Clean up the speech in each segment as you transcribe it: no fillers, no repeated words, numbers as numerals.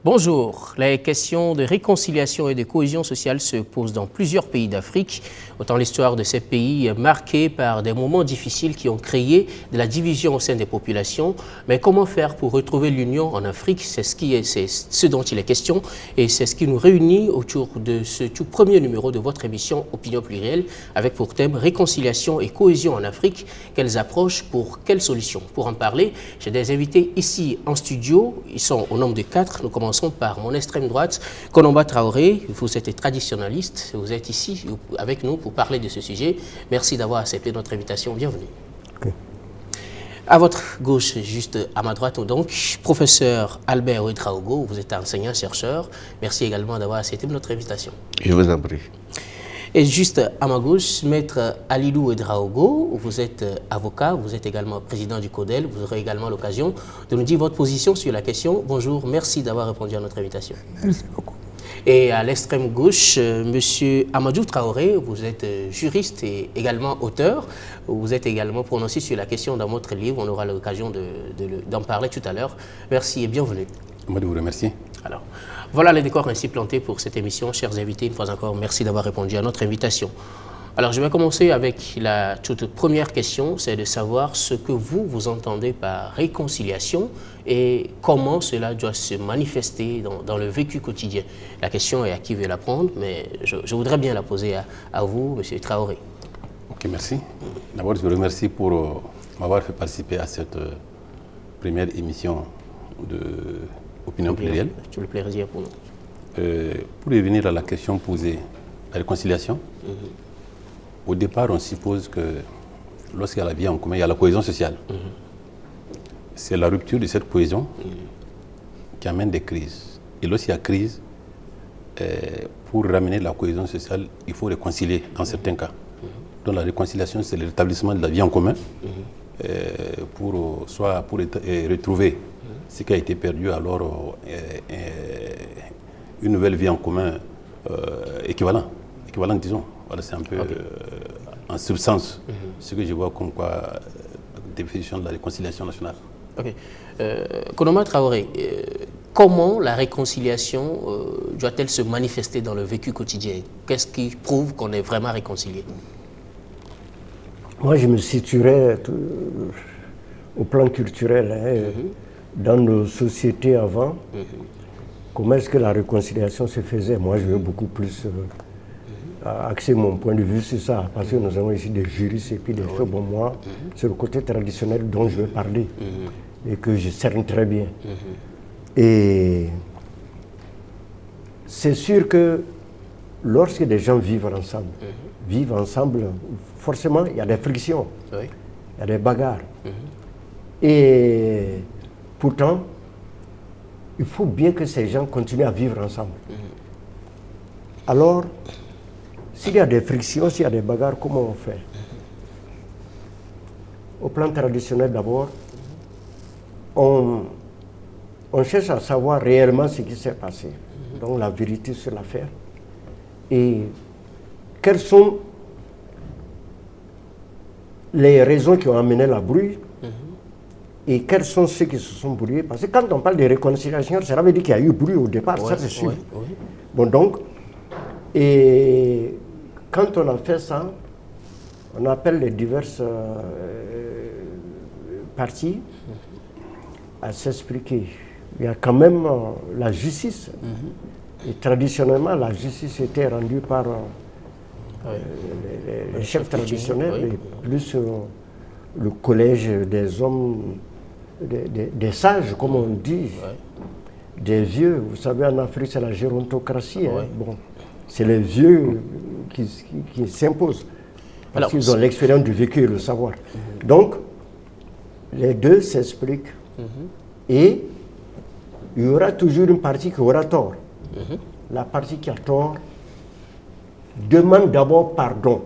Bonjour. Les questions de réconciliation et de cohésion sociale se posent dans plusieurs pays d'Afrique. Autant l'histoire de ces pays est marquée par des moments difficiles qui ont créé de la division au sein des populations. Mais comment faire pour retrouver l'union en Afrique? C'est ce dont il est question et c'est ce qui nous réunit autour de ce tout premier numéro de votre émission Opinion Plurielle avec pour thème réconciliation et cohésion en Afrique. Quelles approches pour quelles solutions? Pour en parler, j'ai des invités ici en studio. Ils sont au nombre de 4. Nous commençons par mon extrême droite, Konomba Traoré. Vous êtes traditionnaliste, vous êtes ici avec nous pour parler de ce sujet. Merci d'avoir accepté notre invitation, bienvenue. Okay. À votre gauche, juste à ma droite donc, professeur Albert Ouedraogo, vous êtes enseignant-chercheur. Merci également d'avoir accepté notre invitation. Je vous en prie. Et juste à ma gauche, maître Alidou Ouedraogo, vous êtes avocat, vous êtes également président du CODEL, vous aurez également l'occasion de nous dire votre position sur la question. Bonjour, merci d'avoir répondu à notre invitation. Merci beaucoup. Et à l'extrême gauche, monsieur Amadou Traoré, vous êtes juriste et également auteur. Vous êtes également prononcé sur la question dans votre livre, on aura l'occasion d'en parler tout à l'heure. Merci et bienvenue. Moi de vous remercier. Alors, voilà les décors ainsi plantés pour cette émission. Chers invités, une fois encore, merci d'avoir répondu à notre invitation. Alors, je vais commencer avec la toute première question, c'est de savoir ce que vous entendez par réconciliation et comment cela doit se manifester dans le vécu quotidien. La question est à qui veut la prendre, mais je voudrais bien la poser à vous, M. Traoré. Ok, merci. D'abord, je vous remercie pour m'avoir fait participer à cette première émission de Opinion Plurielle. C'est le plaisir pour nous. Pour revenir à la question posée, la réconciliation, au départ, on suppose que lorsqu'il y a la vie en commun, il y a la cohésion sociale. C'est la rupture de cette cohésion qui amène des crises. Et lorsqu'il y a crise, pour ramener la cohésion sociale, il faut réconcilier dans certains cas. Donc la réconciliation, c'est le rétablissement de la vie en commun pour retrouver ce qui a été perdu, alors une nouvelle vie en commun équivalente, disons. Voilà, c'est un peu en substance ce que je vois comme quoi définition de la réconciliation nationale. Ok. Konomba Traoré, comment la réconciliation doit-elle se manifester dans le vécu quotidien? Qu'est-ce qui prouve qu'on est vraiment réconcilié? Moi, je me situerais au plan culturel, dans nos sociétés avant. Comment est-ce que la réconciliation se faisait? Moi, je veux beaucoup plus axer mon point de vue sur ça, parce que nous avons ici des juristes et puis des choses. Bon, moi, c'est le côté traditionnel dont je veux parler et que je cerne très bien. Et c'est sûr que lorsque des gens vivent ensemble, forcément, il y a des frictions, il y a des bagarres. Et pourtant, il faut bien que ces gens continuent à vivre ensemble. Alors, s'il y a des frictions, s'il y a des bagarres, comment on fait? Au plan traditionnel d'abord, on cherche à savoir réellement ce qui s'est passé, donc la vérité sur l'affaire, et quelles sont les raisons qui ont amené la brouille, et quels sont ceux qui se sont brouillés. Parce que quand on parle de réconciliation, ça veut dire qu'il y a eu bruit au départ, ça c'est sûr. Bon donc, et quand on a fait ça, on appelle les diverses parties à s'expliquer. Il y a quand même la justice. Et traditionnellement, la justice était rendue par les chefs traditionnels, et plus le collège des hommes, des sages, comme on dit, des vieux. Vous savez, en Afrique, c'est la gérontocratie. Bon, c'est les vieux qui s'imposent, parce qu'ils ont l'expérience du vécu et le savoir. Donc, les deux s'expliquent, et il y aura toujours une partie qui aura tort. La partie qui a tort demande d'abord pardon.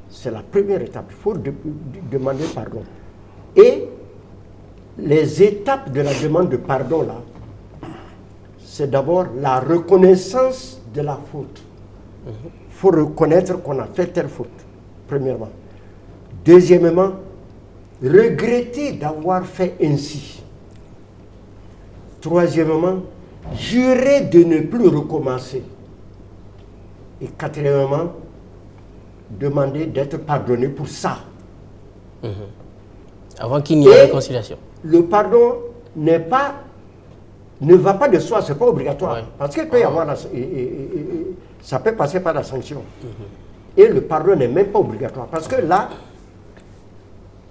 C'est la première étape. Il faut demander pardon. Et les étapes de la demande de pardon, là, c'est d'abord la reconnaissance de la faute. Il faut reconnaître qu'on a fait telle faute, premièrement. Deuxièmement, regretter d'avoir fait ainsi. Troisièmement, jurer de ne plus recommencer. Et quatrièmement, demander d'être pardonné pour ça. Avant qu'il n'y ait réconciliation. Le pardon ne va pas de soi, ce n'est pas obligatoire. Ouais. Parce qu'il peut y avoir, ça peut passer par la sanction. Et le pardon n'est même pas obligatoire. Parce que là,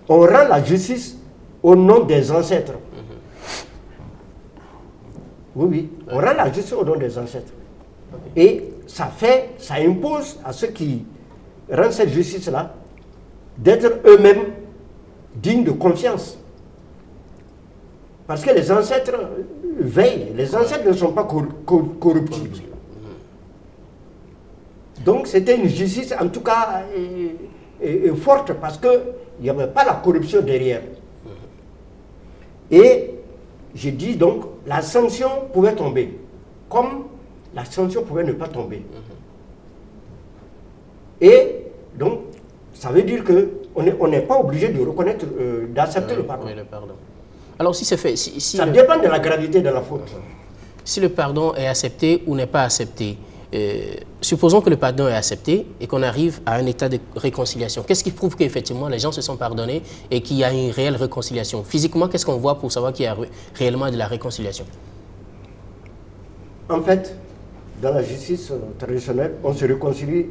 on rend la justice au nom des ancêtres. Oui, on rend la justice au nom des ancêtres. Et ça impose à ceux qui rendent cette justice-là d'être eux-mêmes dignes de confiance. Parce que les ancêtres veillent, les ancêtres ne sont pas corruptibles. Donc c'était une justice en tout cas forte parce qu'il n'y avait pas la corruption derrière. Et je dis donc, la sanction pouvait tomber, comme la sanction pouvait ne pas tomber. Et donc, ça veut dire qu'on n'est pas obligé de reconnaître, d'accepter le pardon. Oui, le pardon. Alors si c'est fait... ça dépend de la gravité de la faute. Si le pardon est accepté ou n'est pas accepté, supposons que le pardon est accepté et qu'on arrive à un état de réconciliation. Qu'est-ce qui prouve qu'effectivement les gens se sont pardonnés et qu'il y a une réelle réconciliation? Physiquement, qu'est-ce qu'on voit pour savoir qu'il y a réellement de la réconciliation? En fait, dans la justice traditionnelle, on se réconcilie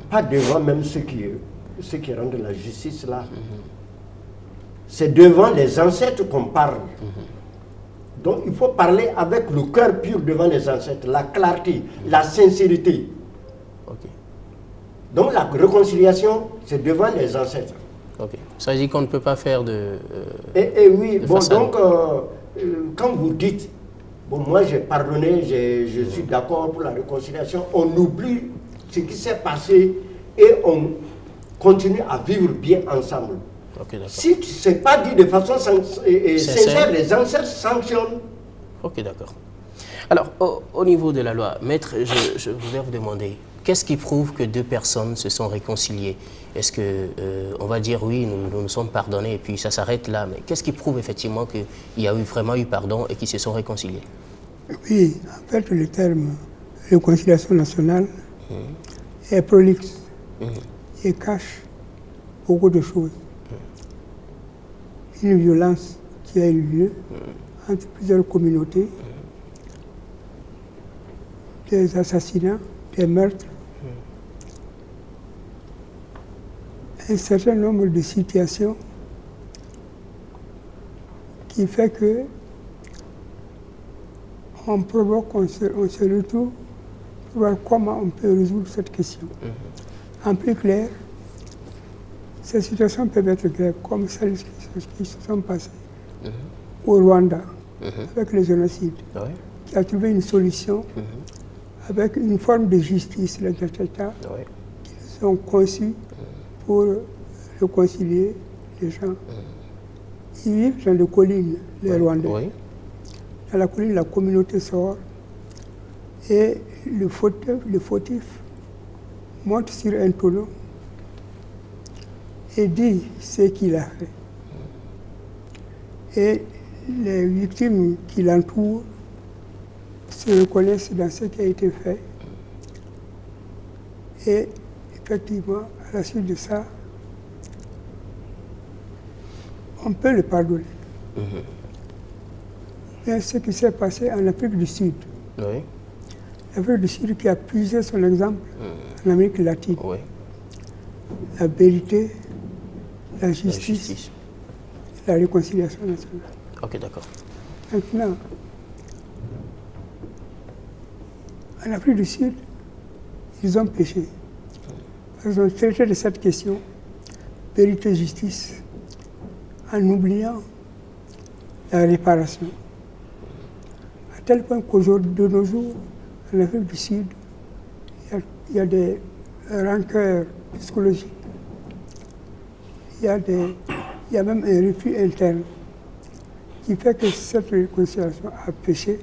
pas devant même ceux qui rendent la justice là. C'est devant les ancêtres qu'on parle. Donc il faut parler avec le cœur pur devant les ancêtres, la clarté, la sincérité. Donc la réconciliation, c'est devant les ancêtres. Ça veut dire qu'on ne peut pas faire de... oui, bon, donc quand vous dites, bon, moi j'ai pardonné, je suis d'accord pour la réconciliation, on oublie ce qui s'est passé et on continue à vivre bien ensemble. Si ce n'est pas dit de façon sincère, les ancêtres sanctionnent. Ok, d'accord. Alors, au niveau de la loi, maître, je voudrais vous demander, qu'est-ce qui prouve que deux personnes se sont réconciliées? Est-ce qu'on va dire oui, nous nous sommes pardonnés et puis ça s'arrête là, mais qu'est-ce qui prouve effectivement qu'il y a vraiment eu pardon et qu'ils se sont réconciliés? Oui, en fait, le terme réconciliation nationale est prolixe et cache beaucoup de choses. Une violence qui a eu lieu entre plusieurs communautés, des assassinats, des meurtres, un certain nombre de situations qui fait que on provoque, on se retrouve pour voir comment on peut résoudre cette question. En plus clair, ces situations peuvent être graves, comme celles qui se sont passées au Rwanda, avec le génocide, qui a trouvé une solution avec une forme de justice, les États qui sont conçus pour réconcilier les gens. Ils vivent dans les collines, les Rwandais. Dans la colline, la communauté sort et le fautif monte sur un tonneau et dit ce qu'il a fait. Et les victimes qui l'entourent se reconnaissent dans ce qui a été fait. Et effectivement, à la suite de ça, on peut le pardonner. Mais ce qui s'est passé en Afrique du Sud, l'Afrique du Sud qui a puisé son exemple en Amérique latine, la vérité, la justice, la réconciliation nationale. Ok, d'accord. Maintenant, en Afrique du Sud, ils ont péché. Ils ont traité de cette question, vérité, justice, en oubliant la réparation. À tel point qu'aujourd'hui, de nos jours, en Afrique du Sud, il y a des rancœurs psychologiques. Il y a même un refus interne qui fait que cette réconciliation a péché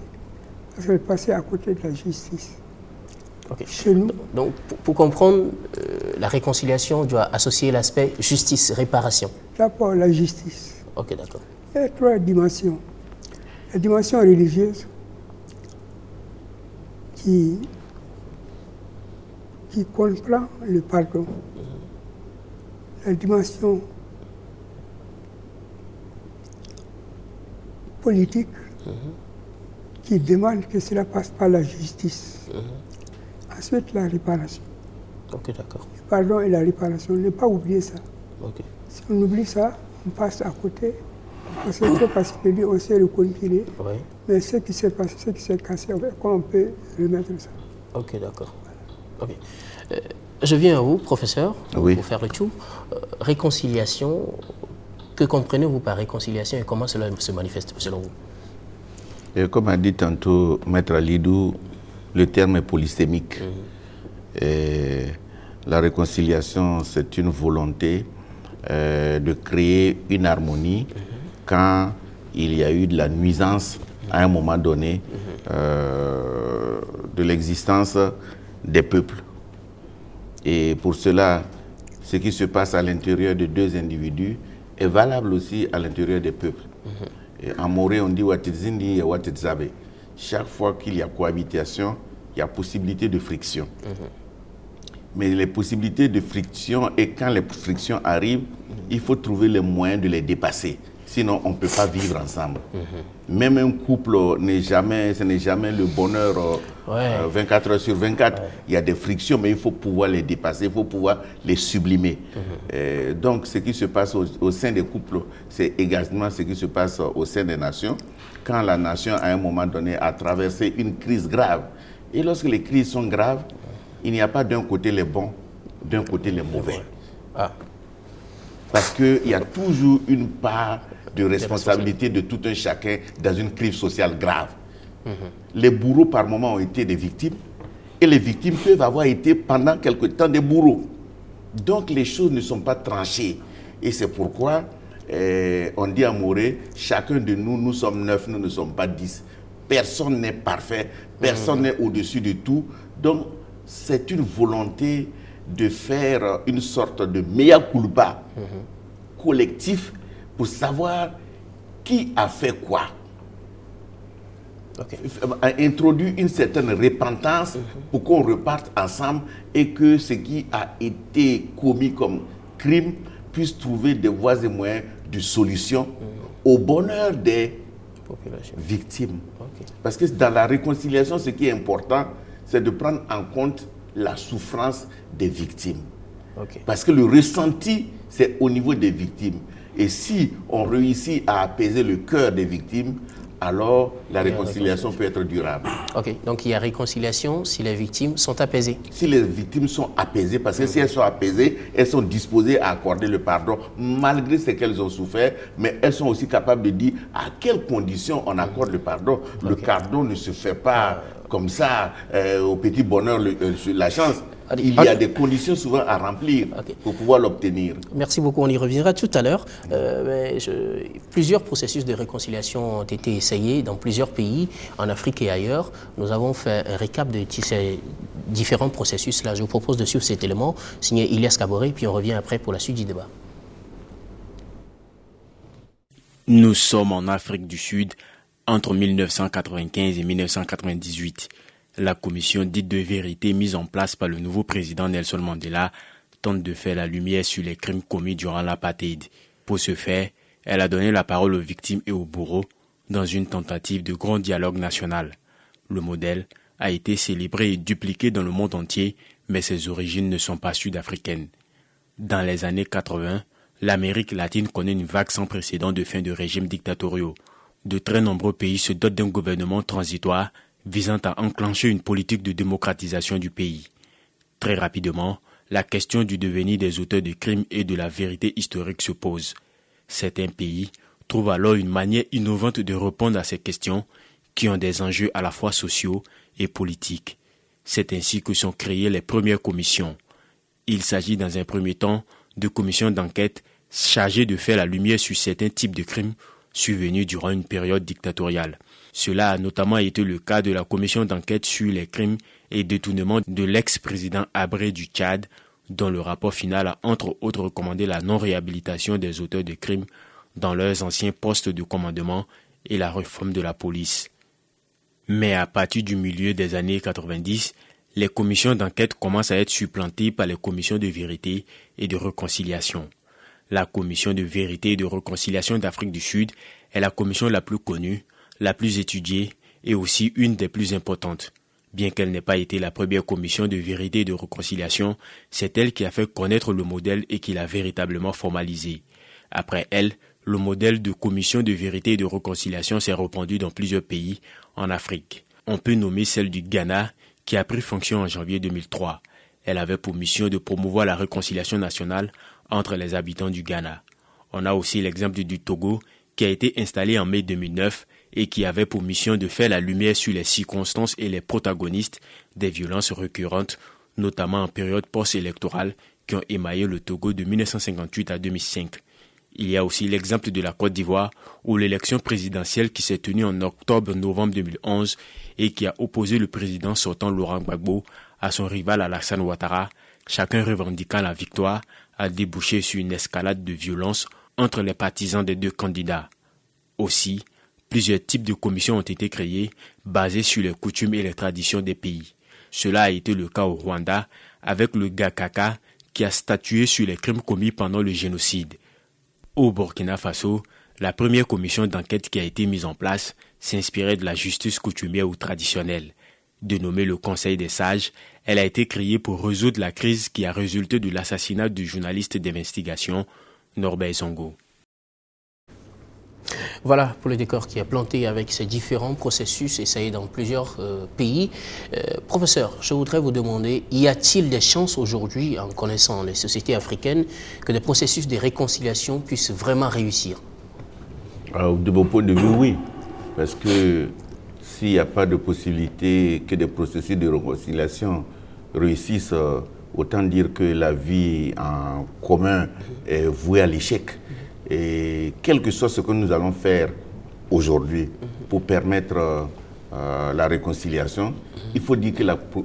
parce qu'elle est passée à côté de la justice. Chez nous. Donc, pour comprendre, la réconciliation doit associer l'aspect justice, réparation. D'abord, la justice. Ok, d'accord. Il y a trois dimensions. La dimension religieuse, qui comprend le pardon, la dimension politique qui demande que cela passe par la justice. Ensuite, la réparation. Ok, d'accord. Le pardon et la réparation, ne pas oublier ça. Ok. Si on oublie ça, on passe à côté. Parce que c'est trop facile de dire on s'est reconfilé, Oui. mais ce qui s'est passé, ce qui s'est cassé, comment on peut remettre ça? Ok, d'accord. Ok. Je viens à vous, professeur, Oui. pour faire le tour. Réconciliation, que comprenez-vous par réconciliation et comment cela se manifeste selon vous? Et comme a dit tantôt Maître Alidou, le terme est polysémique. Et la réconciliation, c'est une volonté de créer une harmonie quand il y a eu de la nuisance à un moment donné de l'existence des peuples. Et pour cela, ce qui se passe à l'intérieur de deux individus est valable aussi à l'intérieur des peuples. Et en Moré, on dit Watizindi et Watitzabe. Chaque fois qu'il y a cohabitation, il y a possibilité de friction. Mais les possibilités de friction, et quand les frictions arrivent, il faut trouver les moyens de les dépasser. Sinon, on ne peut pas vivre ensemble. Même un couple, ce n'est jamais le bonheur 24 heures sur 24. Il y a des frictions, mais il faut pouvoir les dépasser, il faut pouvoir les sublimer. Donc, ce qui se passe au sein des couples, c'est également ce qui se passe au sein des nations. Quand la nation, à un moment donné, a traversé une crise grave, et lorsque les crises sont graves, il n'y a pas d'un côté les bons, d'un côté les mauvais. Parce qu'il y a toujours une part de responsabilité de tout un chacun dans une crise sociale grave. Les bourreaux, par moments, ont été des victimes, et les victimes peuvent avoir été, pendant quelque temps, des bourreaux. Donc, les choses ne sont pas tranchées. Et c'est pourquoi, on dit à Moré, chacun de nous, nous sommes 9, nous ne sommes pas 10. Personne n'est parfait, personne n'est au-dessus de tout. Donc, c'est une volonté de faire une sorte de mea culpa collectif pour savoir qui a fait quoi. A introduit une certaine repentance pour qu'on reparte ensemble et que ce qui a été commis comme crime puisse trouver des voies et moyens de solution au bonheur des victimes. Parce que dans la réconciliation, ce qui est important, c'est de prendre en compte la souffrance des victimes. Parce que le ressenti, c'est au niveau des victimes. Et si on réussit à apaiser le cœur des victimes, alors la réconciliation peut être durable. Ok, donc il y a réconciliation si les victimes sont apaisées. Si les victimes sont apaisées, parce que si elles sont apaisées, elles sont disposées à accorder le pardon, malgré ce qu'elles ont souffert, mais elles sont aussi capables de dire à quelles conditions on accorde le pardon. Le pardon ne se fait pas comme ça, au petit bonheur, la chance. Il y a des conditions souvent à remplir pour pouvoir l'obtenir. Merci beaucoup, on y reviendra tout à l'heure. Plusieurs processus de réconciliation ont été essayés dans plusieurs pays, en Afrique et ailleurs. Nous avons fait un récap de ces différents processus. Là, je vous propose de suivre cet élément, signé Ilyas Kaboré, puis on revient après pour la suite du débat. Nous sommes en Afrique du Sud entre 1995 et 1998. La commission dite de vérité mise en place par le nouveau président Nelson Mandela tente de faire la lumière sur les crimes commis durant l'apartheid. Pour ce faire, elle a donné la parole aux victimes et aux bourreaux dans une tentative de grand dialogue national. Le modèle a été célébré et dupliqué dans le monde entier, mais ses origines ne sont pas sud-africaines. Dans les années 80, l'Amérique latine connaît une vague sans précédent de fin de régimes dictatoriaux. De très nombreux pays se dotent d'un gouvernement transitoire visant à enclencher une politique de démocratisation du pays. Très rapidement, la question du devenir des auteurs de crimes et de la vérité historique se pose. Certains pays trouvent alors une manière innovante de répondre à ces questions qui ont des enjeux à la fois sociaux et politiques. C'est ainsi que sont créées les premières commissions. Il s'agit dans un premier temps de commissions d'enquête chargées de faire la lumière sur certains types de crimes survenus durant une période dictatoriale. Cela a notamment été le cas de la commission d'enquête sur les crimes et détournements de l'ex-président Habré du Tchad, dont le rapport final a entre autres recommandé la non-réhabilitation des auteurs de crimes dans leurs anciens postes de commandement et la réforme de la police. Mais à partir du milieu des années 90, les commissions d'enquête commencent à être supplantées par les commissions de vérité et de réconciliation. La commission de vérité et de réconciliation d'Afrique du Sud est la commission la plus connue, la plus étudiée et aussi une des plus importantes. Bien qu'elle n'ait pas été la première commission de vérité et de réconciliation, c'est elle qui a fait connaître le modèle et qui l'a véritablement formalisé. Après elle, le modèle de commission de vérité et de réconciliation s'est répandu dans plusieurs pays en Afrique. On peut nommer celle du Ghana qui a pris fonction en janvier 2003. Elle avait pour mission de promouvoir la réconciliation nationale entre les habitants du Ghana. On a aussi l'exemple du Togo qui a été installé en mai 2009 et qui avait pour mission de faire la lumière sur les circonstances et les protagonistes des violences récurrentes, notamment en période post-électorale, qui ont émaillé le Togo de 1958 à 2005. Il y a aussi l'exemple de la Côte d'Ivoire où l'élection présidentielle qui s'est tenue en octobre-novembre 2011 et qui a opposé le président sortant Laurent Gbagbo à son rival Alassane Ouattara, chacun revendiquant la victoire, a débouché sur une escalade de violence entre les partisans des deux candidats. Aussi, plusieurs types de commissions ont été créées basées sur les coutumes et les traditions des pays. Cela a été le cas au Rwanda avec le GAKAKA qui a statué sur les crimes commis pendant le génocide. Au Burkina Faso, la première commission d'enquête qui a été mise en place s'inspirait de la justice coutumière ou traditionnelle. Dénommée le Conseil des sages, elle a été créée pour résoudre la crise qui a résulté de l'assassinat du journaliste d'investigation Norbert Zongo. Voilà pour le décor qui est planté avec ces différents processus essayés dans plusieurs pays. Professeur, je voudrais vous demander, y a-t-il des chances aujourd'hui, en connaissant les sociétés africaines, que des processus de réconciliation puissent vraiment réussir? Alors, de mon point de vue, oui. Parce que s'il n'y a pas de possibilité que des processus de réconciliation réussissent, autant dire que la vie en commun est vouée à l'échec. Et quel que soit ce que nous allons faire aujourd'hui pour permettre la réconciliation, il faut dire que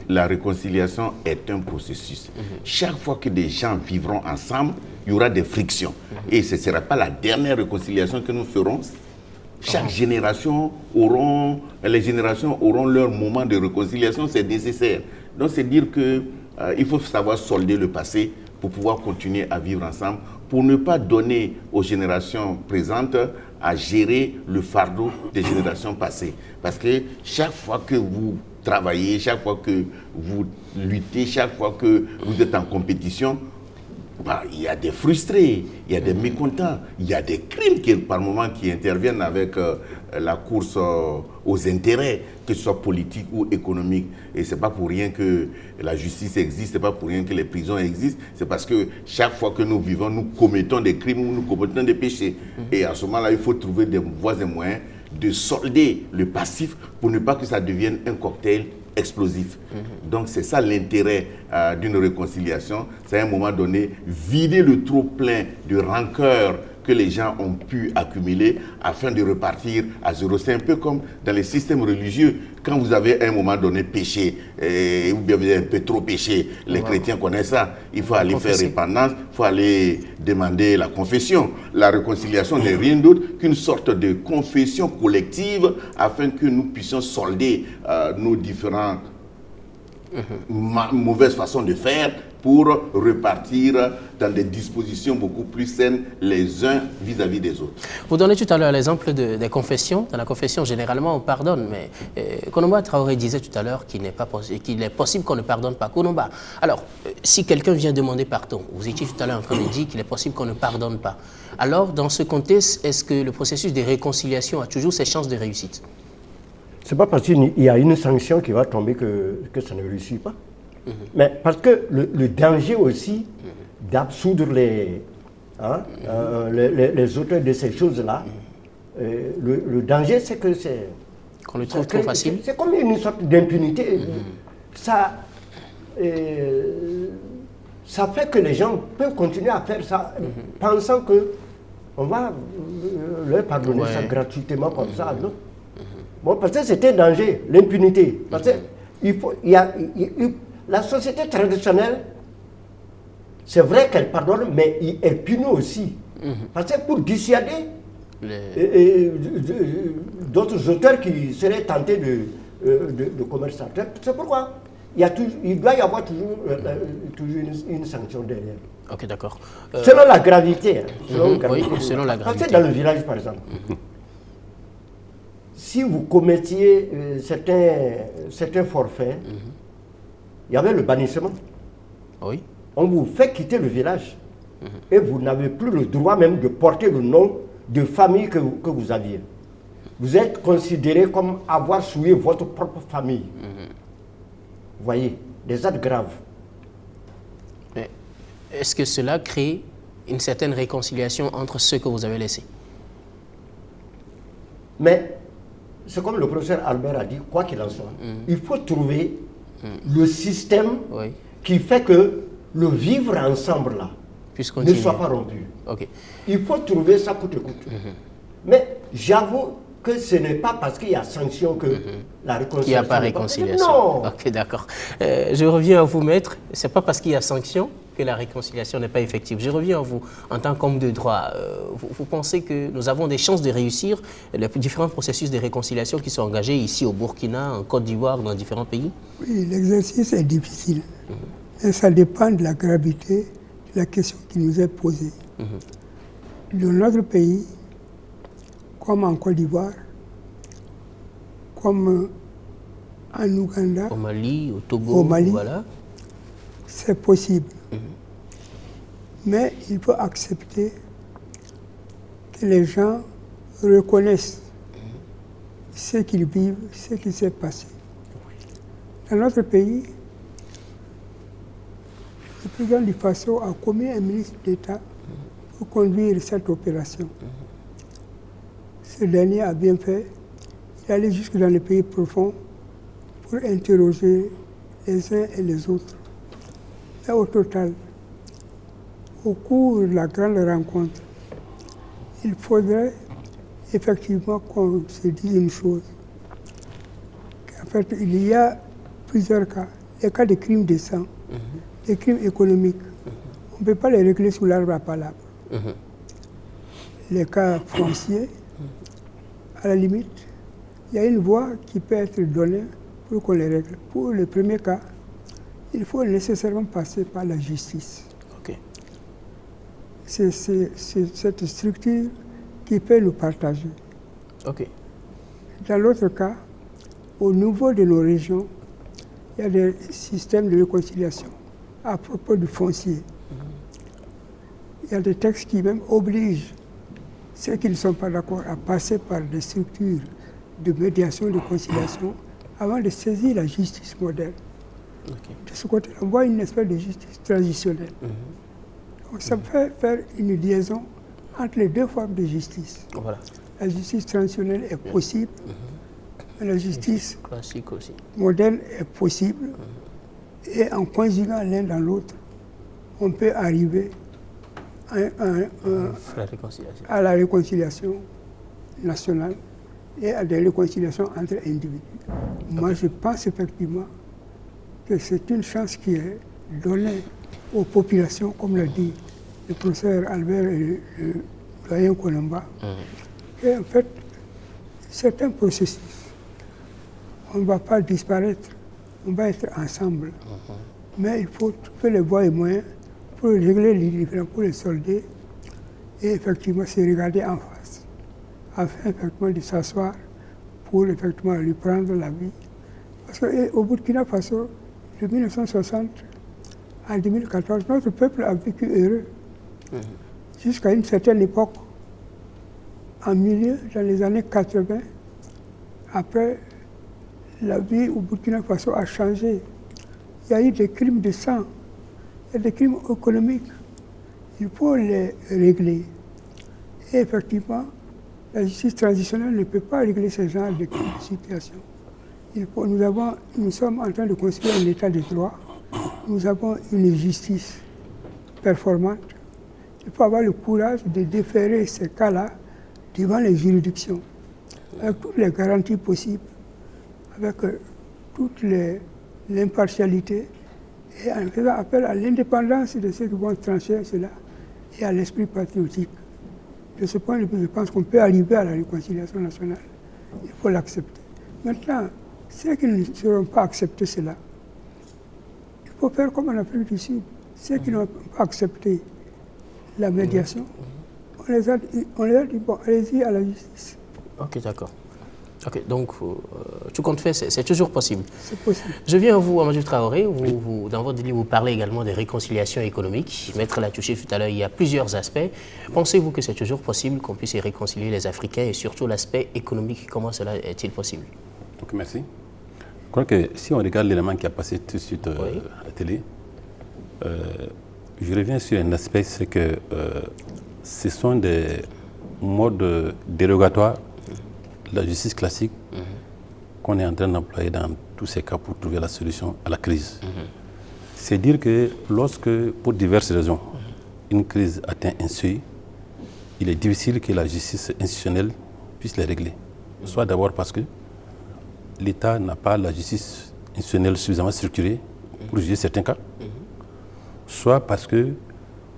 la réconciliation est un processus. Chaque fois que des gens vivront ensemble, il y aura des frictions. Et ce ne sera pas la dernière réconciliation que nous ferons. Chaque génération les générations auront leur moment de réconciliation, c'est nécessaire. Donc c'est dire qu'il faut savoir solder le passé pour pouvoir continuer à vivre ensemble, pour ne pas donner aux générations présentes à gérer le fardeau des générations passées. Parce que chaque fois que vous travaillez, chaque fois que vous luttez, chaque fois que vous êtes en compétition, il y a des frustrés, il y a des mécontents, il y a des crimes par moment qui interviennent avec la course aux intérêts, que ce soit politique ou économique. Et ce n'est pas pour rien que la justice existe, ce n'est pas pour rien que les prisons existent, c'est parce que chaque fois que nous vivons, nous commettons des crimes ou nous commettons des péchés. Et à ce moment-là, il faut trouver des voies et moyens de solder le passif pour ne pas que ça devienne un cocktail explosif. Donc c'est ça l'intérêt d'une réconciliation, c'est à un moment donné vider le trop-plein de rancœur que les gens ont pu accumuler afin de repartir à zéro. C'est un peu comme dans les systèmes religieux, quand vous avez à un moment donné péché, ou bien vous avez un peu trop péché, les chrétiens connaissent ça, il faut aller faire repentance, il faut aller demander la confession. La réconciliation n'est rien d'autre qu'une sorte de confession collective afin que nous puissions solder nos différentes mauvaises façons de faire pour repartir dans des dispositions beaucoup plus saines les uns vis-à-vis des autres. Vous donnez tout à l'heure l'exemple des confessions. Dans la confession, généralement, on pardonne, mais Konomba Traoré disait tout à l'heure qu'il est possible qu'on ne pardonne pas. Konomba, alors, si quelqu'un vient demander pardon, vous étiez tout à l'heure en train de dire qu'il est possible qu'on ne pardonne pas. Alors, dans ce contexte, est-ce que le processus de réconciliation a toujours ses chances de réussite? Ce n'est pas parce qu'il y a une sanction qui va tomber que ça ne réussit pas. Mais parce que le danger aussi d'absoudre les auteurs de ces choses-là, le danger c'est que c'est... Qu'on le trouve trop facile. C'est comme une sorte d'impunité. Ça fait que les gens peuvent continuer à faire ça, pensant qu'on va leur pardonner ça gratuitement comme ça. Non? Bon, parce que c'était un danger, l'impunité. Parce que la société traditionnelle, c'est vrai qu'elle pardonne, mais elle punit aussi. Parce que pour dissuader d'autres auteurs qui seraient tentés de commerce. C'est pourquoi il doit y avoir toujours une sanction derrière. Ok, d'accord. Selon la gravité. Oui, selon la gravité. Dans le village, par exemple, si vous commettiez certains forfaits, il y avait le bannissement. Oui. On vous fait quitter le village. Et vous n'avez plus le droit même de porter le nom de famille que vous aviez. Vous êtes considéré comme avoir souillé votre propre famille. Vous voyez, des actes graves. Mais est-ce que cela crée une certaine réconciliation entre ceux que vous avez laissés? Mais c'est comme le professeur Albert a dit, quoi qu'il en soit, il faut trouver le système qui fait que le vivre ensemble là ne soit pas rompu. Okay. Il faut trouver ça coûte que coûte. Mais j'avoue que ce n'est pas parce qu'il y a sanction que la réconciliation. Qu'il n'y a pas réconciliation. Non. Ok, d'accord. Je reviens à vous, maître. Ce n'est pas parce qu'il y a sanction que la réconciliation n'est pas effective. Je reviens à vous en tant qu'homme de droit. Vous pensez que nous avons des chances de réussir les différents processus de réconciliation qui sont engagés ici au Burkina, en Côte d'Ivoire, dans différents pays? Oui, l'exercice est difficile. Et ça dépend de la gravité de la question qui nous est posée. Dans notre pays, comme en Côte d'Ivoire, comme en Ouganda, au Mali, au Togo, voilà. C'est possible. Mais il faut accepter que les gens reconnaissent ce qu'ils vivent, ce qui s'est passé. Dans notre pays, le président du Faso a commis un ministre d'État pour conduire cette opération. Ce dernier a bien fait. Il est allé jusque dans les pays profonds pour interroger les uns et les autres. Et au total, au cours de la grande rencontre, il faudrait effectivement qu'on se dise une chose. En fait, il y a plusieurs cas. Les cas de crimes de sang, des crimes économiques. On ne peut pas les régler sous l'arbre à palabre. Les cas fonciers, à la limite, il y a une voie qui peut être donnée pour qu'on les règle. Pour le premier cas, il faut nécessairement passer par la justice. Okay. C'est cette structure qui peut nous partager. Okay. Dans l'autre cas, au niveau de nos régions, il y a des systèmes de réconciliation à propos du foncier. Il y a des textes qui même obligent ceux qui ne sont pas d'accord à passer par des structures de médiation, de conciliation, avant de saisir la justice moderne. Okay. De ce côté, on voit une espèce de justice transitionnelle. Donc ça peut faire une liaison entre les deux formes de justice. Voilà. La justice traditionnelle est possible, mais la justice classique aussi moderne est possible. Et en conjuguant l'un dans l'autre, on peut arriver à la réconciliation nationale et à des réconciliations entre individus. Moi, je pense effectivement que c'est une chance qui est donnée aux populations, comme l'a dit le professeur Albert et le doyen Kolamba. Et en fait, c'est un processus. On ne va pas disparaître, on va être ensemble. Mais il faut trouver les voies et moyens pour régler les différends, pour les solder et effectivement se regarder en face, afin effectivement de s'asseoir pour effectivement lui prendre la vie. Parce qu'au Burkina Faso, de 1960 à 2014, notre peuple a vécu heureux. Jusqu'à une certaine époque, en milieu, dans les années 80, après, la vie au Burkina Faso a changé. Il y a eu des crimes de sang, il y a des crimes économiques. Il faut les régler. Et effectivement, la justice transitionnelle ne peut pas régler ce genre de situation. Nous sommes en train de construire un état de droit. Nous avons une justice performante. Il faut avoir le courage de déférer ces cas-là devant les juridictions, avec toutes les garanties possibles, avec toute l'impartialité, et en faisant appel à l'indépendance de ceux qui vont trancher cela et à l'esprit patriotique. De ce point de vue, je pense qu'on peut arriver à la réconciliation nationale. Il faut l'accepter. Maintenant, Ceux qui ne seront pas accepter cela, il faut faire comme en Afrique du Sud. Ceux qui n'ont pas accepté la médiation, on les a dit, bon, allez-y à la justice. Ok, d'accord. Ok, donc tout compte fait, c'est toujours possible. C'est possible. Je viens à vous, Amadou Traoré. Dans votre livre, vous parlez également de réconciliation économique. Maître l'a touché tout à l'heure, il y a plusieurs aspects. Pensez-vous que c'est toujours possible qu'on puisse réconcilier les Africains et surtout l'aspect économique? Comment cela est-il possible? Donc, merci. Je crois que si on regarde l'élément qui a passé tout de suite à la télé, je reviens sur un aspect, c'est que ce sont des modes dérogatoires de la justice classique qu'on est en train d'employer dans tous ces cas pour trouver la solution à la crise. C'est dire que lorsque, pour diverses raisons, une crise atteint un seuil, il est difficile que la justice institutionnelle puisse les régler. Soit d'abord parce que l'État n'a pas la justice institutionnelle suffisamment structurée pour juger certains cas, soit parce que,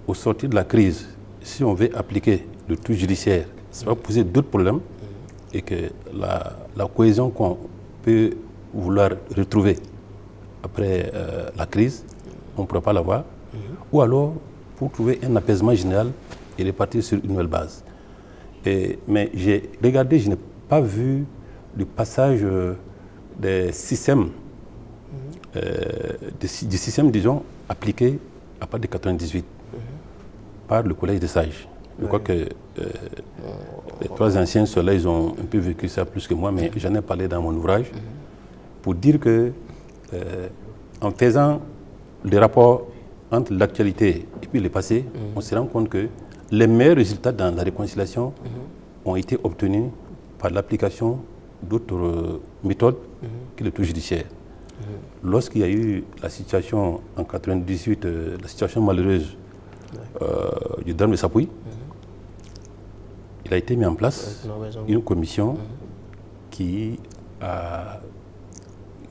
au sortir de la crise, si on veut appliquer le tout judiciaire, ça va poser d'autres problèmes et que la cohésion qu'on peut vouloir retrouver après la crise, on ne pourra pas l'avoir. Ou alors, pour trouver un apaisement général et repartir sur une nouvelle base. Mais j'ai regardé, je n'ai pas vu le passage des systèmes, du système, disons, appliqué à partir de 1998 par le Collège des sages. Je crois que les trois anciens ceux-là, ils ont un peu vécu ça plus que moi, mais j'en ai parlé dans mon ouvrage pour dire que en faisant des rapports entre l'actualité et puis le passé, on se rend compte que les meilleurs résultats dans la réconciliation ont été obtenus par l'application d'autres méthodes que le tout judiciaire. Lorsqu'il y a eu la situation en 1998, la situation malheureuse du drame de Sapouy, il a été mis en place une commission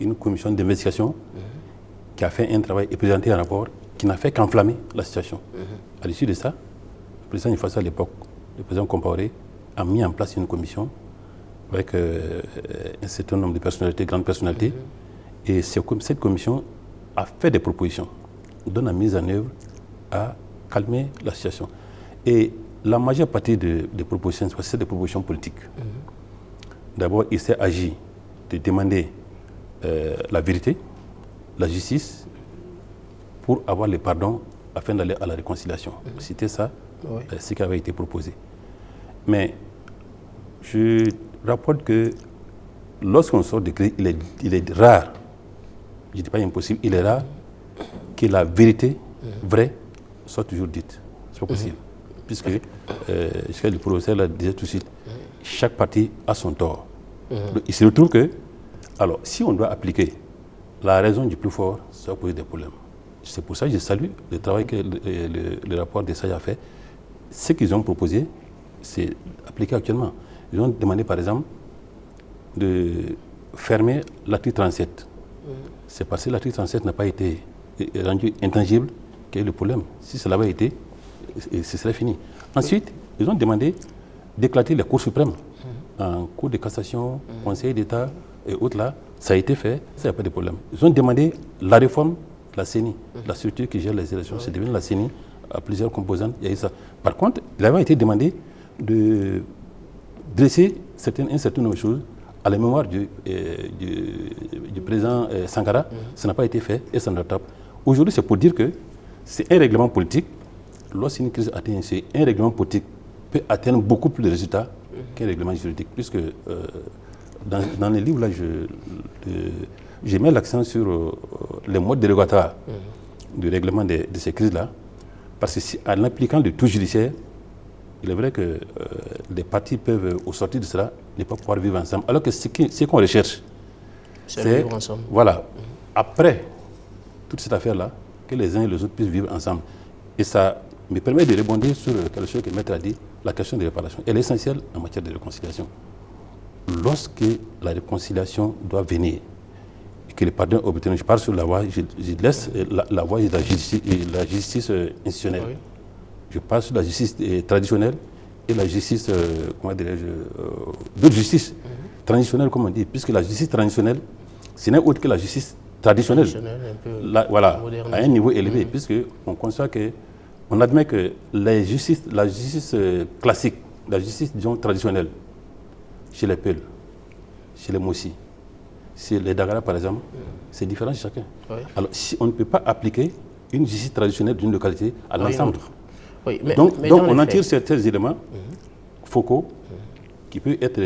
une commission d'investigation qui a fait un travail et présenté un rapport qui n'a fait qu'enflammer la situation. À l'issue de ça, le président Ifasso à l'époque, le président Compaoré, a mis en place une commission avec un certain nombre de personnalités, grandes personnalités, et cette commission a fait des propositions, dont la mise en œuvre a calmé la situation. Et la majeure partie des propositions, c'est des propositions politiques. D'abord, il s'est agi de demander la vérité, la justice, pour avoir le pardon afin d'aller à la réconciliation. C'était ça, ce qui avait été proposé. Mais je rapporte que lorsqu'on sort de crise, il est rare, je ne dis pas impossible, il est rare que la vérité vraie soit toujours dite. C'est pas possible. Puisque, le professeur le disait tout de suite, chaque parti a son tort. Donc, il se retrouve que, alors, si on doit appliquer la raison du plus fort, ça va poser des problèmes. C'est pour ça que je salue le travail que le rapport des sages a fait. Ce qu'ils ont proposé, c'est appliqué actuellement. Ils ont demandé, par exemple, de fermer l'article 37. C'est parce que l'article 37 n'a pas été rendu intangible qu'il y a eu le problème. Si cela avait été, ce serait fini. Ensuite, ils ont demandé d'éclater la Cour suprême en Cour de cassation, Conseil d'État et autres là. Ça a été fait, ça n'y a pas de problème. Ils ont demandé la réforme de la CENI, la structure qui gère les élections. C'est devenu la CENI à plusieurs composantes. Il y a eu ça. Par contre, il avait été demandé de dresser un certain nombre de choses à la mémoire du président Sankara. Ça n'a pas été fait et ça ne rattrape. Aujourd'hui, c'est pour dire que c'est un règlement politique. Lorsqu'une crise atteint un règlement politique peut atteindre beaucoup plus de résultats qu'un règlement juridique. Puisque dans les livres, là, je mets l'accent sur les modes dérogatoires du règlement de ces crises-là. Parce que en appliquant le tout judiciaire, il est vrai que les partis peuvent, au sortir de cela, ne pas pouvoir vivre ensemble. Alors que ce qu'on recherche, c'est vivre ensemble. Voilà, après toute cette affaire-là, que les uns et les autres puissent vivre ensemble. Et ça me permet de rebondir sur quelque chose que Maître a dit, la question de réparation. Elle est essentielle en matière de réconciliation. Lorsque la réconciliation doit venir, et que le pardon est obtenu, je parle sur la voie, je laisse la voie de la justice institutionnelle. Oui. Je parle sur la justice traditionnelle et la justice, comment dirais-je, d'autres justices traditionnelles, comme on dit, puisque la justice traditionnelle, ce n'est autre que la justice traditionnelle, voilà, à un niveau élevé, puisqu'on conçoit que, on admet que la justice classique, la justice, disons, traditionnelle, chez les Peuls, chez les Mossi, chez les Dagara par exemple, c'est différent chez chacun. Oui. Alors, si on ne peut pas appliquer une justice traditionnelle d'une localité à l'ensemble. Oui, donc on en tire certains éléments focaux qui peuvent être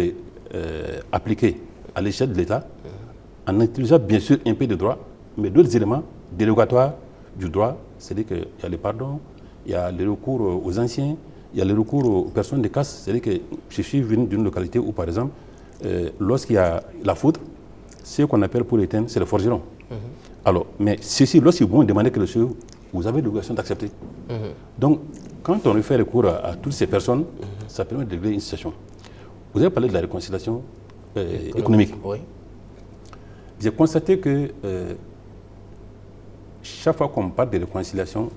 appliqués à l'échelle de l'État, en utilisant bien sûr un peu de droit, mais d'autres éléments dérogatoires du droit, c'est-à-dire qu'il y a le pardon, il y a le recours aux anciens, il y a le recours aux personnes de casse, c'est-à-dire que je suis venu d'une localité où, par exemple, lorsqu'il y a la foudre, ce qu'on appelle pour l'éteindre, c'est le forgeron. Alors, mais ceci, lorsqu'ils vont demander quelque chose, vous avez l'obligation d'accepter. Donc, quand on fait recours à toutes ces personnes, ça permet de régler une situation. Vous avez parlé de la réconciliation économique. Oui. J'ai constaté que chaque fois qu'on parle de réconciliation,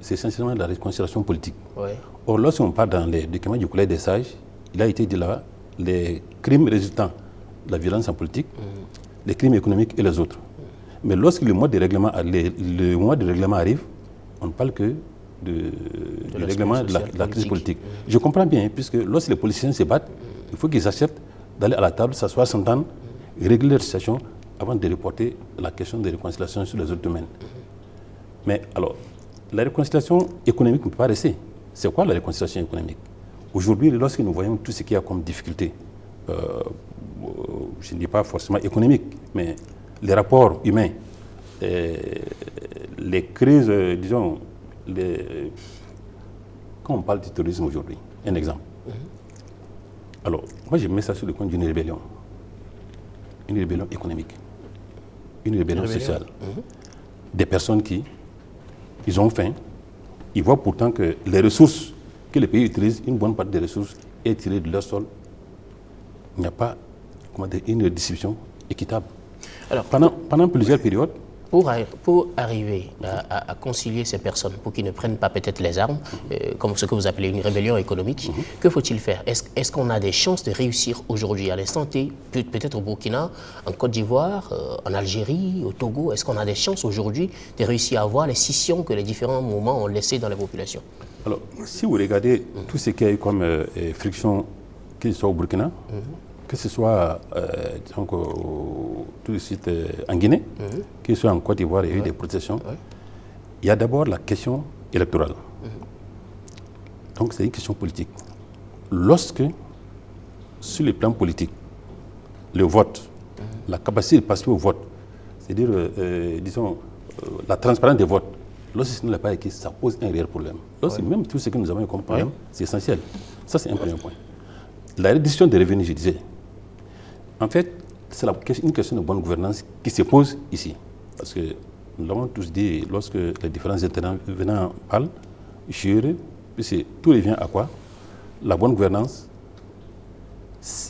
c'est essentiellement de la réconciliation politique. Oui. Or, lorsqu'on parle dans les documents du Collège des sages, il a été dit là, les crimes résultant de la violence en politique, les crimes économiques et les autres. Mais lorsque le mois de règlement arrive, on ne parle que du règlement de la crise politique. Je comprends bien, puisque lorsque les politiciens se battent, il faut qu'ils acceptent d'aller à la table, s'asseoir, s'entendre, régler leur situation avant de reporter la question de réconciliation sur les autres domaines. Mais alors, la réconciliation économique ne peut pas rester. C'est quoi la réconciliation économique? Aujourd'hui, lorsque nous voyons tout ce qu'il y a comme difficulté, je ne dis pas forcément économique, mais les rapports humains, les crises, disons, quand on parle du terrorisme aujourd'hui, un exemple. Alors, moi je mets ça sur le compte d'une rébellion. Une rébellion économique, une rébellion sociale. Des personnes qui, ils ont faim, ils voient pourtant que les ressources que les pays utilisent, une bonne partie des ressources est tirée de leur sol. Il n'y a pas une distribution équitable. Alors, pendant plusieurs périodes, pour arriver à concilier ces personnes, pour qu'ils ne prennent pas peut-être les armes, comme ce que vous appelez une rébellion économique, que faut-il faire? Est-ce qu'on a des chances de réussir aujourd'hui à l'instant T, peut-être au Burkina, en Côte d'Ivoire, en Algérie, au Togo? Est-ce qu'on a des chances aujourd'hui de réussir à avoir les scissions que les différents mouvements ont laissées dans les populations? Alors, si vous regardez tout ce qu'il y a eu comme friction, qu'il soit au Burkina, que ce soit tout de suite en Guinée, que ce soit en Côte d'Ivoire, il y a eu des protestations. Il y a d'abord la question électorale. Donc c'est une question politique. Lorsque, sur le plan politique, le vote, la capacité de passer au vote, c'est-à-dire, disons, la transparence des votes, lorsque ce n'est pas écrit, ça pose un réel problème. Même tout ce que nous avons comme problème, c'est essentiel. Ça, c'est un premier point. La réduction des revenus, je disais, en fait, c'est une question de bonne gouvernance qui se pose ici. Parce que nous l'avons tous dit, lorsque les différents intervenants parlent, tout revient à quoi? La bonne gouvernance.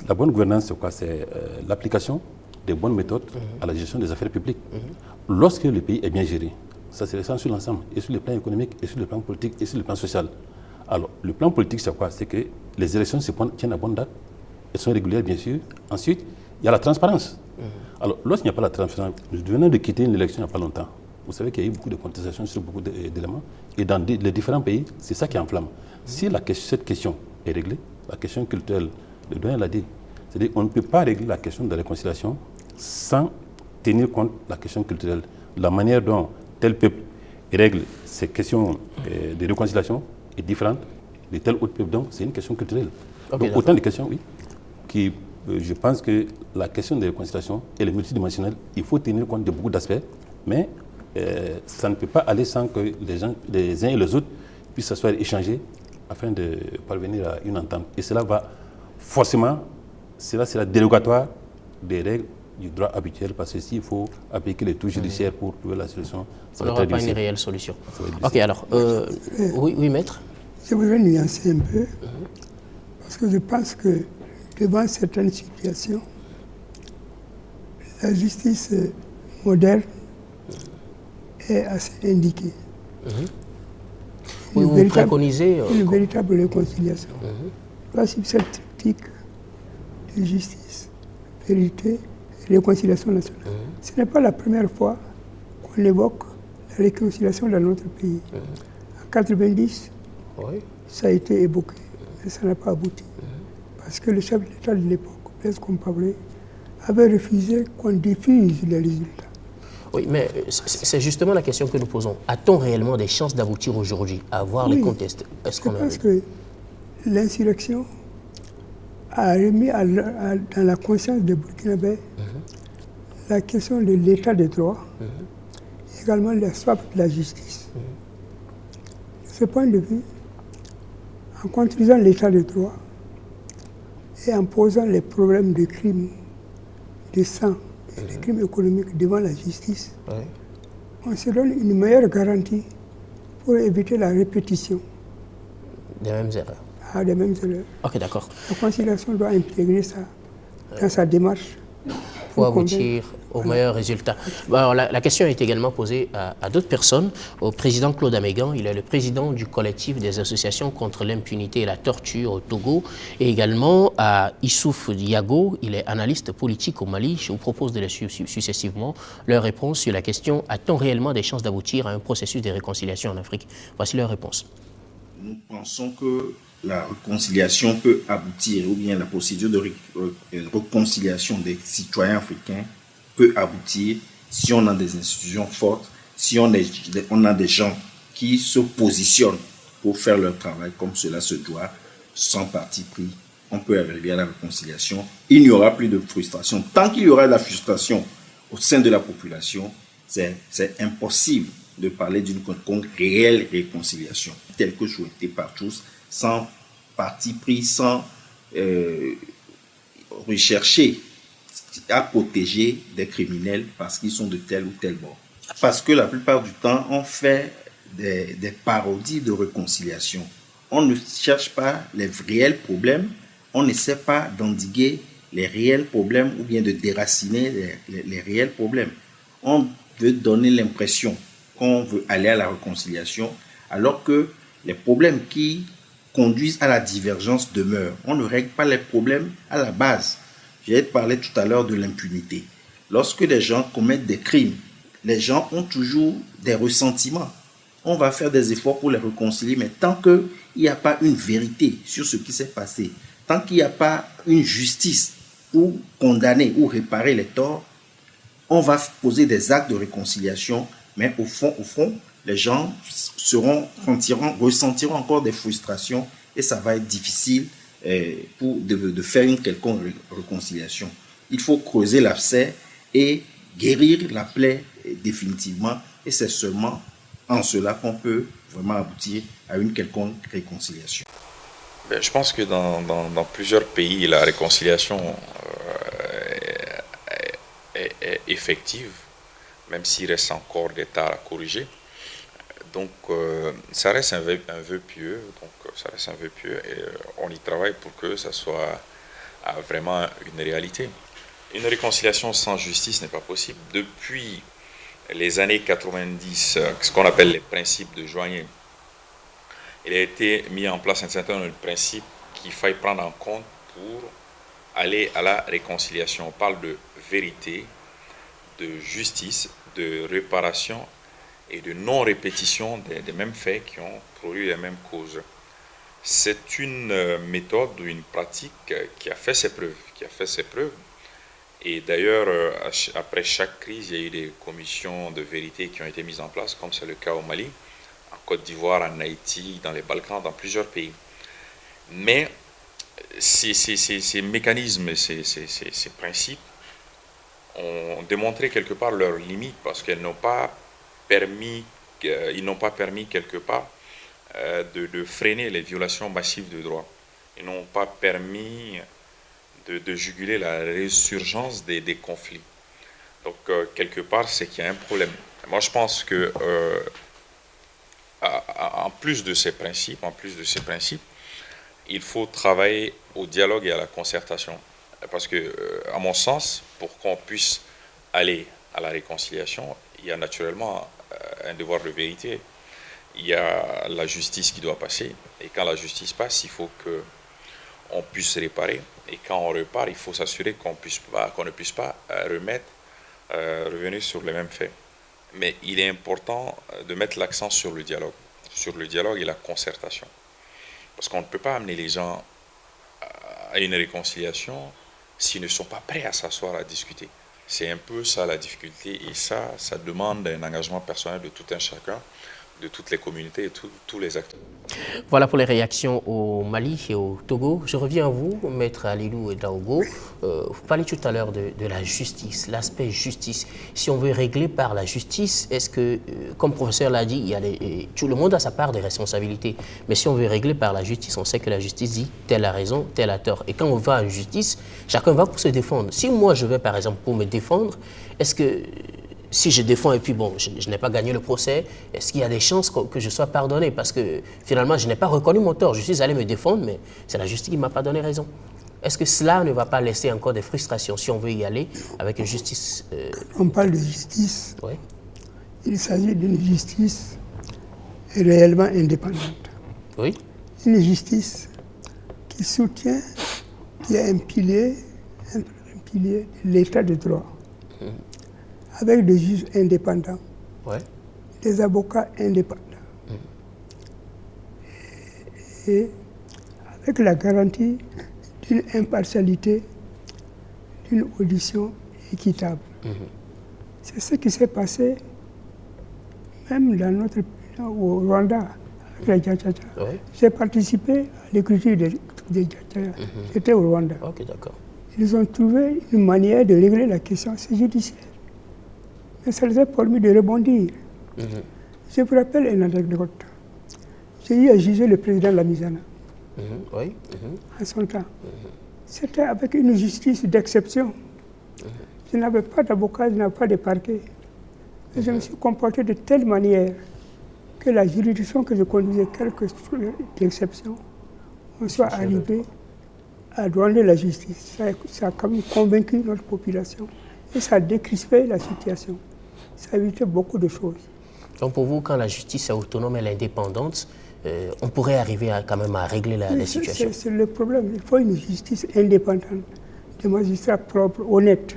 La bonne gouvernance, c'est quoi? C'est l'application des bonnes méthodes à la gestion des affaires publiques. Lorsque le pays est bien géré, ça se ressent sur l'ensemble, et sur le plan économique, et sur le plan politique, et sur le plan social. Alors, le plan politique, c'est quoi? C'est que les élections se tiennent à bonne date, elles sont régulières, bien sûr. Ensuite, il y a la transparence. Alors, lorsqu'il n'y a pas la transparence, nous venons de quitter une élection il n'y a pas longtemps. Vous savez qu'il y a eu beaucoup de contestations sur beaucoup d'éléments. Et dans les différents pays, c'est ça qui enflamme. Si cette question est réglée, la question culturelle, le doyen l'a dit, c'est-à-dire qu'on ne peut pas régler la question de la réconciliation sans tenir compte de la question culturelle. La manière dont tel peuple règle ces questions de réconciliation est différente de tel autre peuple. Donc, c'est une question culturelle. Okay, donc, autant de questions, oui, qui, je pense que la question de réconciliation, elle est multidimensionnelle. Il faut tenir compte de beaucoup d'aspects, mais ça ne peut pas aller sans que les uns et les autres puissent s'asseoir et échanger afin de parvenir à une entente. Et cela va forcément, cela sera dérogatoire des règles du droit habituel, parce que s'il faut appliquer les tours judiciaires pour trouver la solution, ça on n'aura pas une réelle solution. Ok, alors, oui, maître. Je voudrais nuancer un peu, parce que je pense que devant certaines situations, la justice moderne est assez indiquée. Oui, vous préconisez une véritable réconciliation. Voici cette triptyque de justice, vérité réconciliation nationale. Ce n'est pas la première fois qu'on évoque la réconciliation dans notre pays. En 1990, ça a été évoqué, mais ça n'a pas abouti. Parce que le chef de l'État de l'époque, Blaise Compaoré, avait refusé qu'on diffuse les résultats. Oui, mais c'est justement la question que nous posons. A-t-on réellement des chances d'aboutir aujourd'hui à voir les contests? Je pense que l'insurrection a remis dans la conscience des Burkinabés la question de l'état des droits, également la soif de la justice. De ce point de vue, en construisant l'état des droits et en posant les problèmes de crimes, de sang, et des crimes économiques devant la justice, on se donne une meilleure garantie pour éviter la répétition des mêmes erreurs. Des mêmes erreurs. Ok, d'accord. La conciliation doit intégrer ça dans sa démarche pour aboutir au meilleur résultat. Bon, alors, la question est également posée à d'autres personnes. Au président Claude Amégan, il est le président du collectif des associations contre l'impunité et la torture au Togo, et également à Issouf Diago, il est analyste politique au Mali. Je vous propose de les suivre successivement leur réponse sur la question « A-t-on réellement des chances d'aboutir à un processus de réconciliation en Afrique ?» Voici leur réponse. Nous pensons que la réconciliation peut aboutir, ou bien la procédure de réconciliation des citoyens africains peut aboutir si on a des institutions fortes, si on a des gens qui se positionnent pour faire leur travail comme cela se doit, sans parti pris. On peut arriver à la réconciliation. Il n'y aura plus de frustration. Tant qu'il y aura de la frustration au sein de la population, c'est impossible de parler d'une réelle réconciliation, telle que souhaitée par tous, sans parti pris, sans rechercher à protéger des criminels parce qu'ils sont de tel ou tel bord. Parce que la plupart du temps, on fait des parodies de réconciliation. On ne cherche pas les réels problèmes, on n'essaie pas d'endiguer les réels problèmes ou bien de déraciner les réels problèmes. On veut donner l'impression qu'on veut aller à la réconciliation, alors que les problèmes qui conduisent à la divergence demeurent. On ne règle pas les problèmes à la base. J'ai parlé tout à l'heure de l'impunité. Lorsque des gens commettent des crimes, les gens ont toujours des ressentiments. On va faire des efforts pour les réconcilier, mais tant qu'il n'y a pas une vérité sur ce qui s'est passé, tant qu'il n'y a pas une justice pour condamner ou réparer les torts, on va poser des actes de réconciliation, mais au fond, les gens ressentiront encore des frustrations et ça va être difficile de faire une quelconque réconciliation. Il faut creuser l'abcès et guérir la plaie définitivement, et c'est seulement en cela qu'on peut vraiment aboutir à une quelconque réconciliation. Je pense que dans plusieurs pays, la réconciliation est effective, même s'il reste encore des tares à corriger. Donc, ça reste un vœu pieux. Et on y travaille pour que ça soit vraiment une réalité. Une réconciliation sans justice n'est pas possible. Depuis les années 90, ce qu'on appelle les principes de Joignet, il a été mis en place un certain nombre de principes qu'il faille prendre en compte pour aller à la réconciliation. On parle de vérité, de justice, de réparation et de non-répétition des mêmes faits qui ont produit les mêmes causes. C'est une méthode ou une pratique qui a fait ses preuves. Et d'ailleurs, après chaque crise, il y a eu des commissions de vérité qui ont été mises en place, comme c'est le cas au Mali, en Côte d'Ivoire, en Haïti, dans les Balkans, dans plusieurs pays. Mais ces mécanismes, ces principes ont démontré quelque part leurs limites parce qu'ils n'ont pas permis quelque part de freiner les violations massives de droits. Ils n'ont pas permis de juguler la résurgence des conflits. Donc, quelque part, c'est qu'il y a un problème. Moi, je pense que, en plus de ces principes, il faut travailler au dialogue et à la concertation. Parce que, à mon sens, pour qu'on puisse aller à la réconciliation, il y a naturellement un devoir de vérité. Il y a la justice qui doit passer. Et quand la justice passe, il faut on puisse réparer. Et quand on répare, il faut s'assurer qu'on ne puisse pas revenir sur les mêmes faits. Mais il est important de mettre l'accent sur le dialogue et la concertation. Parce qu'on ne peut pas amener les gens à une réconciliation s'ils ne sont pas prêts à s'asseoir à discuter. C'est un peu ça la difficulté, et ça demande un engagement personnel de tout un chacun, de toutes les communautés et tous les acteurs. Voilà pour les réactions au Mali et au Togo. Je reviens à vous, Maître Alilou Daogo. Vous parlez tout à l'heure de la justice, l'aspect justice. Si on veut régler par la justice, est-ce que, comme le professeur l'a dit, tout le monde a sa part de responsabilité. Mais si on veut régler par la justice, on sait que la justice dit tel a raison, tel a tort. Et quand on va en justice, chacun va pour se défendre. Si moi je vais par exemple pour me défendre, est-ce que si je défends et puis bon, je n'ai pas gagné le procès, est-ce qu'il y a des chances que je sois pardonné? Parce que finalement, je n'ai pas reconnu mon tort. Je suis allé me défendre, mais c'est la justice qui ne m'a pas donné raison. Est-ce que cela ne va pas laisser encore des frustrations si on veut y aller avec une justice On parle de justice. Oui. Il s'agit d'une justice réellement indépendante. Oui. Une justice qui soutient, qui est un pilier de l'état de droit. Avec des juges indépendants, ouais. Des avocats indépendants. Et avec la garantie d'une impartialité, d'une audition équitable. C'est ce qui s'est passé même dans notre pays, au Rwanda, avec les Djachacha. Ouais. J'ai participé à l'écriture des Djachacha. J'étais au Rwanda. Ok, d'accord. Ils ont trouvé une manière de régler la question, c'est judiciaire. Mais ça les a permis de rebondir. Je vous rappelle une anecdote. J'ai eu à juger le président Lamizana. Oui. En son temps. C'était avec une justice d'exception. Je n'avais pas d'avocat, je n'avais pas de parquet. Mais je me suis comporté de telle manière que la juridiction que je conduisais, quelque chose d'exception, on soit arrivé à douaner la justice. Ça a quand même convaincu notre population et ça a décrispé la situation. Ça a évité beaucoup de choses. Donc pour vous, quand la justice est autonome, elle est indépendante, on pourrait arriver quand même à régler la situation. C'est le problème. Il faut une justice indépendante, des magistrats propres, honnêtes.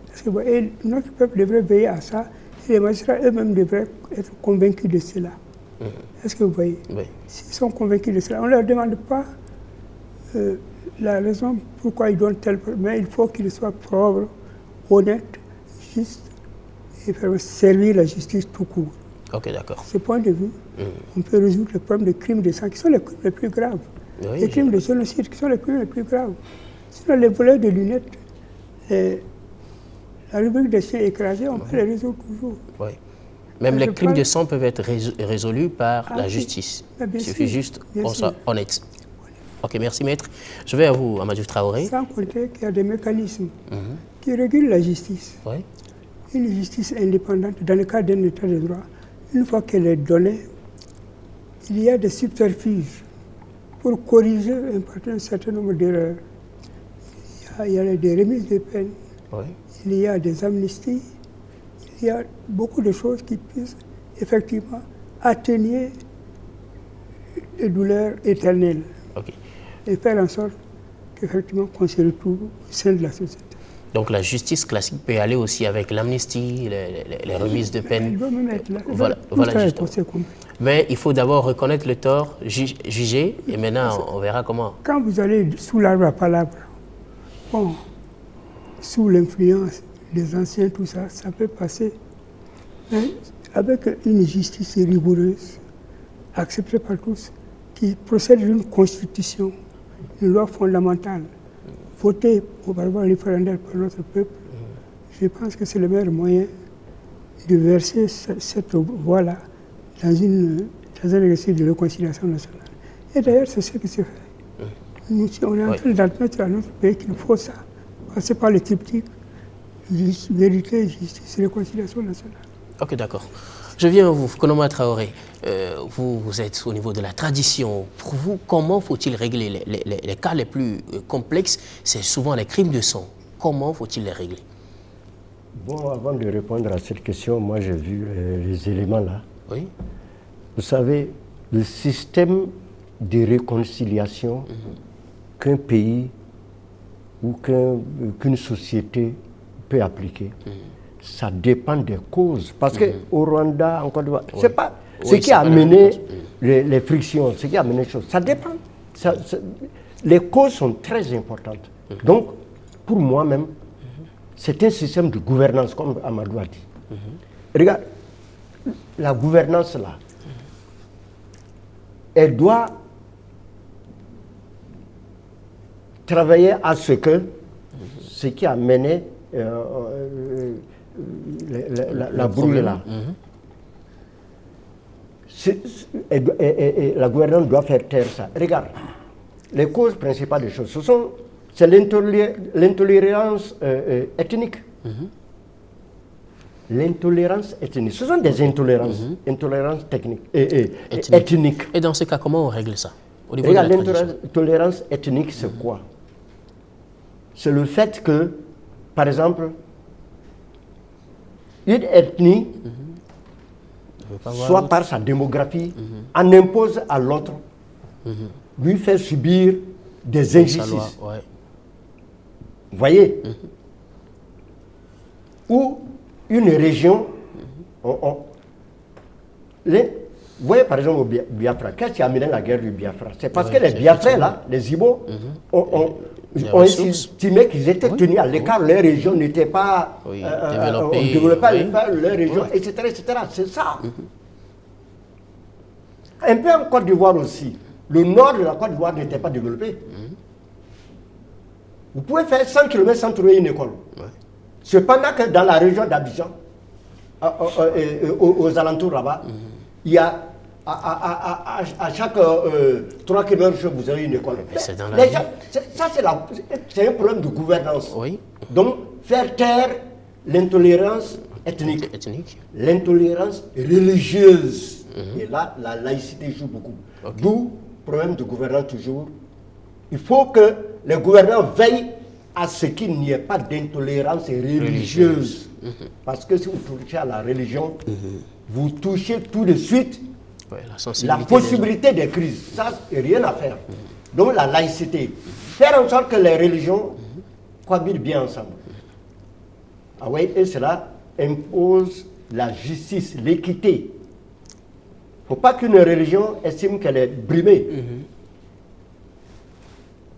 Parce que notre peuple devrait veiller à ça et les magistrats eux-mêmes devraient être convaincus de cela. Est-ce que vous voyez? Oui. S'ils sont convaincus de cela, on ne leur demande pas la raison pourquoi ils donnent tel, mais il faut qu'ils soient propres, honnêtes, justes et faire servir la justice tout court. Ok, d'accord. De ce point de vue, on peut résoudre le problème des crimes de sang qui sont les crimes les plus graves. Oui, les crimes de génocide qui sont les crimes les plus graves. Sinon, les voleurs de lunettes, la rubrique des chiens écrasés, on peut les résoudre toujours. Oui. Même les crimes de sang peuvent être résolus par la justice. Il suffit juste qu'on soit honnête. Ok, merci maître. Je vais à vous, Amadou Traoré. Sans compter qu'il y a des mécanismes qui régulent la justice. Oui. Une justice indépendante, dans le cadre d'un état de droit, une fois qu'elle est donnée, il y a des subterfuges pour corriger un certain nombre d'erreurs. Il y a des remises de peine, il y a des amnisties, il y a beaucoup de choses qui puissent effectivement atténuer les douleurs éternelles et faire en sorte qu'effectivement qu'on se retrouve au sein de la société. Donc la justice classique peut aller aussi avec l'amnistie, les remises de peine. Elle doit même être là. Voilà justement. Mais il faut d'abord reconnaître le tort, juger, et maintenant on verra comment. Quand vous allez sous l'arbre à palabres, bon, sous l'influence des anciens, tout ça, ça peut passer. Mais avec une justice rigoureuse, acceptée par tous, qui procède d'une constitution, une loi fondamentale, votée auparavant référendaire par notre peuple, je pense que c'est le meilleur moyen de verser cette voie-là dans un exercice de réconciliation nationale. Et d'ailleurs, c'est ce qui se fait. Nous, on est en train d'admettre à notre pays qu'il faut ça. Passer par le triptyque, vérité, justice, réconciliation nationale. Ok, d'accord. Je viens à vous, Konoma Traoré. Vous êtes au niveau de la tradition. Pour vous, comment faut-il régler les cas les plus complexes? C'est souvent les crimes de sang. Comment faut-il les régler? Bon, avant de répondre à cette question, moi j'ai vu les éléments là. Oui. Vous savez, le système de réconciliation qu'un pays ou qu'une société peut appliquer, ça dépend des causes. Parce qu'au Rwanda, en Côte d'Ivoire, c'est pas ce qui a amené les frictions, ce qui a amené les choses. Ça dépend. Les causes sont très importantes. Donc, pour moi-même, c'est un système de gouvernance, comme Amadou a dit. Regarde, la gouvernance là, elle doit travailler à ce que ce qui a mené la brouille là. La gouvernance doit faire taire ça. Regarde, les causes principales des choses, c'est l'intolérance ethnique. L'intolérance ethnique. Ce sont des intolérances, intolérances techniques, ethniques. Et dans ce cas, comment on règle ça au niveau Regarde, de la tradition? l'intolérance ethnique, c'est quoi? C'est le fait que, par exemple, une ethnie, soit par sa démographie, en impose à l'autre, lui fait subir des injustices. Ouais. Vous voyez? Ou une région, vous voyez par exemple au Biafra, qu'est-ce qui a amené la guerre du Biafra? C'est parce que les Biafrais, là, les Ibo, ont estimé qu'ils étaient tenus à l'écart, leur région n'était pas, on ne développait pas leur région, etc. C'est ça. Un peu en Côte d'Ivoire aussi, le nord de la Côte d'Ivoire n'était pas développé. Vous pouvez faire 100 km sans trouver une école. Cependant que dans la région d'Abidjan, aux alentours là-bas, il y a à chaque 3 km, vous avez une école. Ça, c'est un problème de gouvernance. Donc, faire taire l'intolérance ethnique, l'intolérance religieuse. Et là, la laïcité joue beaucoup. D'où, problème de gouvernance toujours. Il faut que les gouvernants veillent à ce qu'il n'y ait pas d'intolérance religieuse. Parce que si vous touchez à la religion, vous touchez tout de suite la possibilité des crises. Ça, il n'y a rien à faire. Donc la laïcité, faire en sorte que les religions cohabitent bien ensemble. Ah oui, et cela impose la justice, l'équité. Il ne faut pas qu'une religion estime qu'elle est brimée.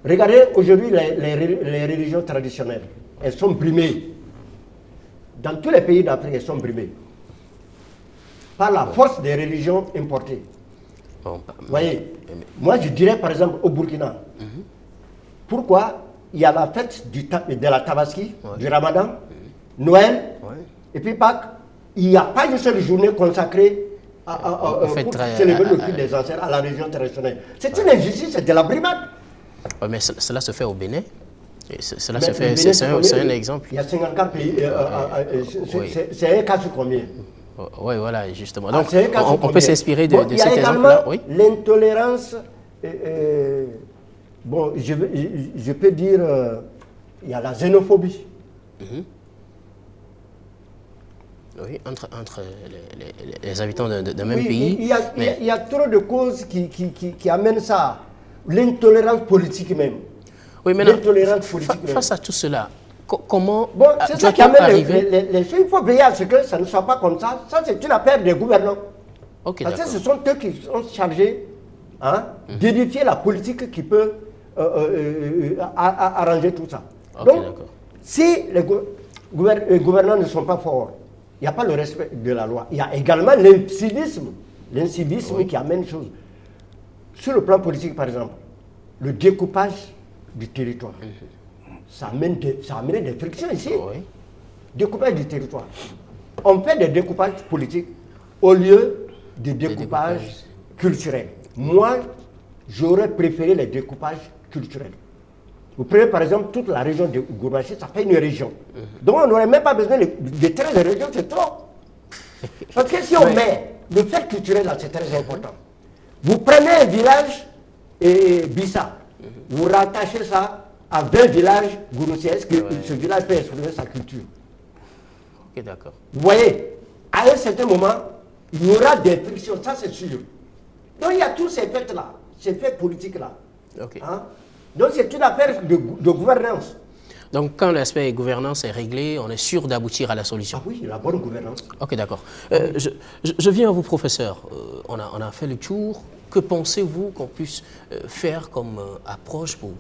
Regardez aujourd'hui les religions traditionnelles, elles sont brimées. Dans tous les pays d'Afrique, elles sont brimées. Par la force des religions importées. Vous voyez, moi je dirais par exemple au Burkina, pourquoi il y a la fête de la Tabaski, du Ramadan, Noël, et puis Pâques, il n'y a pas une seule journée consacrée pour célébrer le culte des ancêtres à la religion traditionnelle. C'est une injustice, c'est de la brimade. Mais cela se fait au Bénin. Cela se fait, c'est un exemple. Il y a 54 pays. C'est un cas sur combien? Oui, voilà, justement. Donc, on peut s'inspirer de cet exemple-là. Il y a également l'intolérance. Bon, je peux dire, il y a la xénophobie. Oui, entre les habitants d'un même pays. Il y a trop de causes qui amènent ça. L'intolérance politique même. Oui, mais face à tout cela, comment c'est ça qui amène les choses. Il faut veiller à ce que ça ne soit pas comme ça. Ça, c'est une affaire des gouvernants. Parce que ce sont eux qui sont chargés d'édifier la politique qui peut arranger tout ça. Donc, si les gouvernants ne sont pas forts, il n'y a pas le respect de la loi. Il y a également l'incivisme qui amène choses. Sur le plan politique, par exemple, le découpage du territoire, ça amène des frictions ici. Découpage du territoire. On fait des découpages politiques au lieu de découpages culturels. Moi, j'aurais préféré les découpages culturels. Vous prenez par exemple toute la région de Gourmaché, ça fait une région. Donc on n'aurait même pas besoin de 13 régions, c'est trop. Parce que si on met le fait culturel là, c'est très important. Vous prenez un village Bissa, vous rattachez ça à 20 villages Gourmaché, est-ce que ce village peut exprimer sa culture? Ok, d'accord. Vous voyez, à un certain moment, il y aura des frictions, ça c'est sûr. Donc il y a tous ces faits-là, ces faits politiques-là. Donc c'est une affaire de gouvernance. Donc quand l'aspect gouvernance est réglé, on est sûr d'aboutir à la solution. Ah oui, la bonne gouvernance. Ok, d'accord. Je viens à vous, professeur. On a fait le tour. Que pensez-vous qu'on puisse faire comme approche pour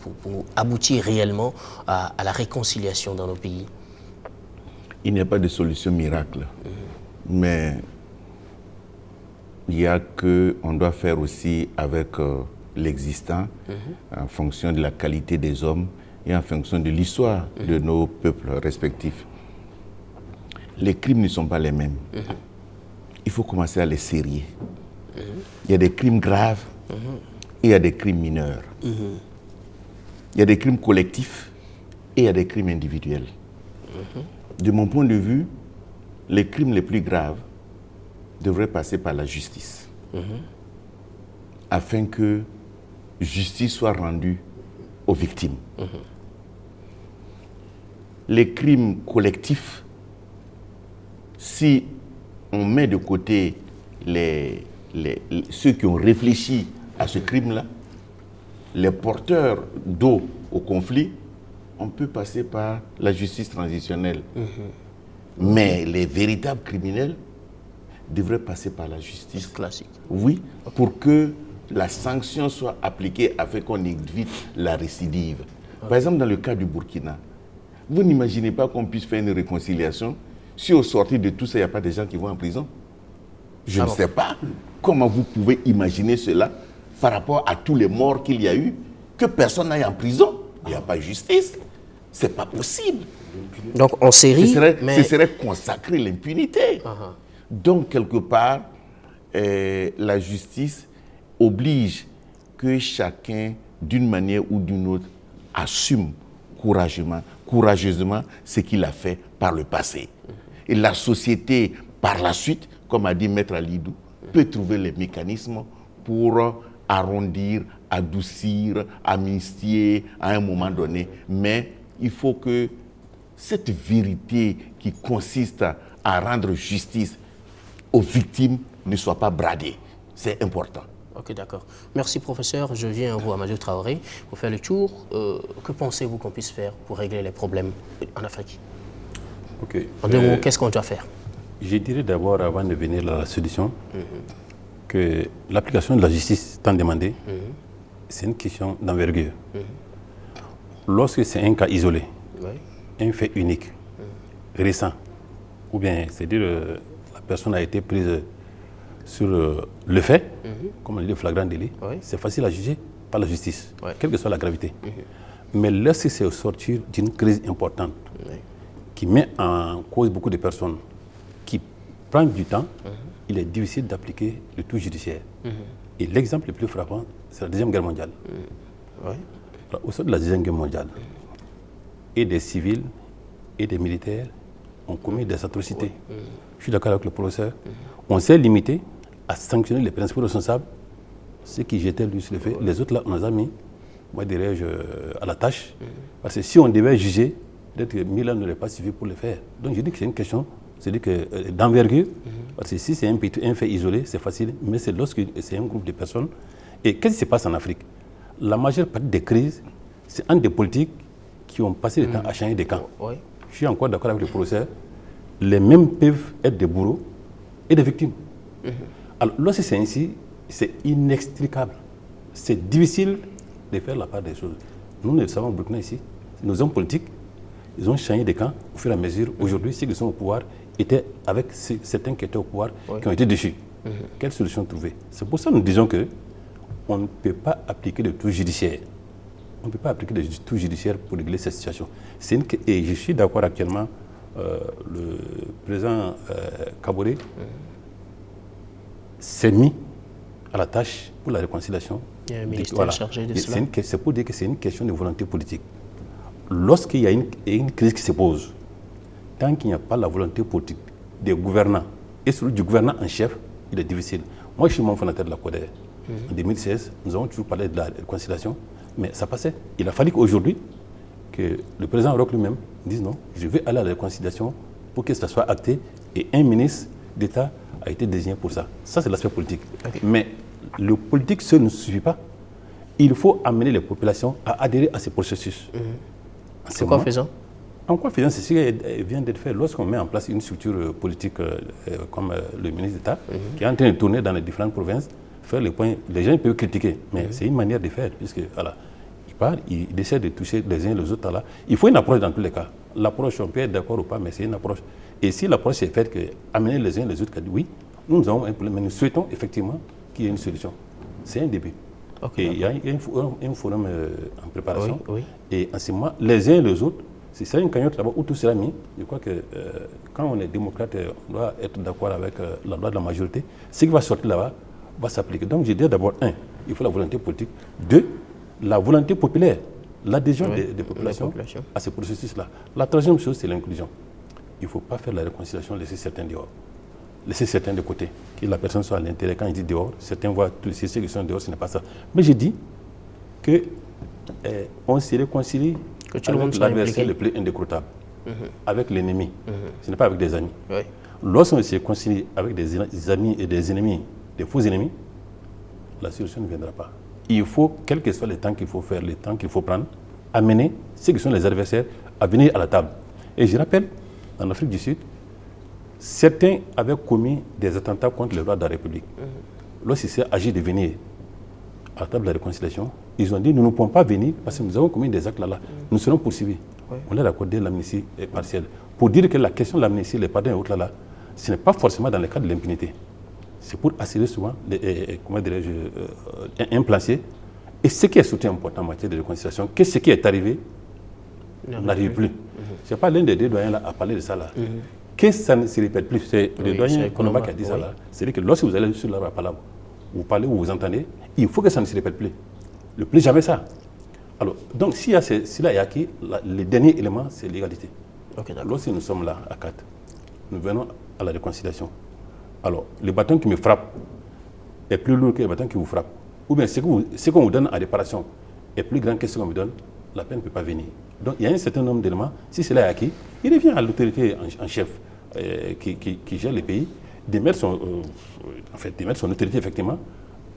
aboutir réellement à la réconciliation dans nos pays? Il n'y a pas de solution miracle. Mais il y a qu'on doit faire aussi avec l'existant en fonction de la qualité des hommes et en fonction de l'histoire de nos peuples respectifs. Les crimes ne sont pas les mêmes. Il faut commencer à les sérier. Il y a des crimes graves et il y a des crimes mineurs. Il y a des crimes collectifs et il y a des crimes individuels. De mon point de vue, les crimes les plus graves devraient passer par la justice afin que justice soit rendue aux victimes. Les crimes collectifs, si on met de côté ceux qui ont réfléchi à ce crime-là, les porteurs d'eau au conflit, on peut passer par la justice transitionnelle. Mais les véritables criminels devraient passer par la justice classique. Oui, pour que la sanction soit appliquée afin qu'on évite la récidive. Par exemple, dans le cas du Burkina, vous n'imaginez pas qu'on puisse faire une réconciliation si au sortir de tout ça, il n'y a pas des gens qui vont en prison? Je ne sais pas comment vous pouvez imaginer cela par rapport à tous les morts qu'il y a eu, que personne n'aille en prison. Il n'y a pas de justice. Ce n'est pas possible. Donc on série, ce serait consacrer l'impunité. Donc quelque part, la justice oblige que chacun, d'une manière ou d'une autre, assume courageusement ce qu'il a fait par le passé. Et la société, par la suite, comme a dit Maître Alidou, peut trouver les mécanismes pour arrondir, adoucir, amnistier à un moment donné. Mais il faut que cette vérité qui consiste à rendre justice aux victimes ne soit pas bradée. C'est important. Ok, d'accord. Merci, professeur. Je viens à vous, Amadou Traoré, pour faire le tour. Que pensez-vous qu'on puisse faire pour régler les problèmes en Afrique? En deux mots, qu'est-ce qu'on doit faire? Je dirais d'abord, avant de venir à la solution, que l'application de la justice tant demandée, c'est une question d'envergure. Lorsque c'est un cas isolé, un fait unique, récent, ou bien, c'est-à-dire la personne a été prise sur le fait, comme on dit le flagrant délit, c'est facile à juger par la justice, quelle que soit la gravité. Mais lorsque c'est au sortir d'une crise importante, qui met en cause beaucoup de personnes, qui prend du temps, il est difficile d'appliquer le tout judiciaire. Et l'exemple le plus frappant, c'est la Deuxième Guerre mondiale. Au sein de la Deuxième Guerre mondiale, et des civils et des militaires ont commis des atrocités. Je suis d'accord avec le professeur. On s'est limité à sanctionner les principaux responsables, ceux qui jetaient lui sur le fait. Les autres, là, on les a mis, moi dirais-je, à la tâche. Parce que si on devait juger, peut-être que 1000 ans n'aurait pas suffi pour le faire. Donc je dis que c'est une question, c'est-à-dire que d'envergure, parce que si c'est un fait isolé, c'est facile, mais c'est lorsque c'est un groupe de personnes. Et qu'est-ce qui se passe en Afrique? La majeure partie des crises, c'est un des politiques qui ont passé le temps à changer de camp. Je suis encore d'accord avec le professeur. Les mêmes peuvent être des bourreaux et des victimes. Alors, lorsque c'est ainsi, c'est inextricable. C'est difficile de faire la part des choses. Nous le savons au Burkina ici. Nos hommes politiques, ils ont changé de camp au fur et à mesure. Aujourd'hui, ceux qui sont au pouvoir étaient avec certains qui étaient au pouvoir, qui ont été déchus. Quelle solution trouver? C'est pour ça que nous disons qu'on ne peut pas appliquer le tout judiciaire. On ne peut pas appliquer le tout judiciaire pour régler cette situation. Et je suis d'accord actuellement, le président Kaboré s'est mis à la tâche pour la réconciliation. Il y a un ministère chargé de cela. C'est pour dire que c'est une question de volonté politique. Lorsqu'il y a une crise qui se pose, tant qu'il n'y a pas la volonté politique des gouvernants et celui du gouvernant en chef, il est difficile. Moi, je suis membre fondateur de la CODER. En 2016, nous avons toujours parlé de la réconciliation, mais ça passait. Il a fallu qu'aujourd'hui, que le président Roch lui-même dise non, je vais aller à la réconciliation pour que ça soit acté, et un ministre d'État a été désigné pour ça. Ça, c'est l'aspect politique. Mais le politique seul ne suffit pas. Il faut amener les populations à adhérer à ces processus. En quoi faisant? En quoi faisant, c'est ce qui vient d'être fait lorsqu'on met en place une structure politique comme le ministre d'État, qui est en train de tourner dans les différentes provinces, faire les points. Les gens peuvent critiquer, mais c'est une manière de faire, puisque voilà, il part, il essaie de toucher les uns les autres là. Il faut une approche dans tous les cas. L'approche, on peut être d'accord ou pas, mais c'est une approche. Et si l'approche est faite que amener les uns les autres, oui, nous avons un problème, mais nous souhaitons effectivement qu'il y ait une solution. C'est un début. Okay, et il y a un forum en préparation. Et en ce moment, les uns et les autres, c'est ça une cagnotte là-bas où tout sera mis. Je crois que quand on est démocrate, on doit être d'accord avec la loi de la majorité. Ce qui va sortir là-bas va s'appliquer. Donc je dis d'abord, il faut la volonté politique. 2, la volonté populaire, l'adhésion des populations à ce processus-là. La troisième chose, c'est l'inclusion. Il ne faut pas faire la réconciliation, laisser certains dehors. Laisser certains de côté, que la personne soit à l'intérieur. Quand il dit dehors, certains voient tous ceux qui sont dehors, ce n'est pas ça. Mais je dis qu'on se réconcilie avec l'adversaire le plus indécrottable, avec l'ennemi. Ce n'est pas avec des amis. Lorsqu'on se réconcilie avec des amis et des ennemis, des faux ennemis, la solution ne viendra pas. Il faut, quel que soit le temps qu'il faut faire, le temps qu'il faut prendre, amener ceux qui sont les adversaires à venir à la table. Et je rappelle, en Afrique du Sud, certains avaient commis des attentats contre les lois de la République. Lorsqu'il s'est agi de venir à la table de la réconciliation, ils ont dit nous ne pouvons pas venir parce que nous avons commis des actes là. Nous serons poursuivis. On leur a accordé l'amnistie partielle. Pour dire que la question de l'amnistie, les pardons et autres là, ce n'est pas forcément dans le cadre de l'impunité. C'est pour assurer souvent, un placier. Et ce qui est surtout important en matière de réconciliation, que ce qui est arrivé n'arrive plus. Ce n'est pas l'un des deux doyens là à parler de ça là. Que ça ne se répète plus. C'est le doyen Konoma qui a dit ça là. C'est-à-dire que lorsque vous allez sur la parole, vous parlez ou vous entendez, il faut que ça ne se répète plus. Le plus jamais ça. Alors, donc s'il y a cela est acquis, le dernier élément, c'est l'égalité. Lorsque nous sommes là à 4, nous venons à la réconciliation. Alors, le bâton qui me frappe est plus lourd que le bâton qui vous frappe. Ou bien ce qu'on vous donne en réparation est plus grand que ce qu'on me donne, la peine ne peut pas venir. Donc il y a un certain nombre d'éléments. Si cela est acquis, il revient à l'autorité en chef qui gère le pays de mettre son autorité effectivement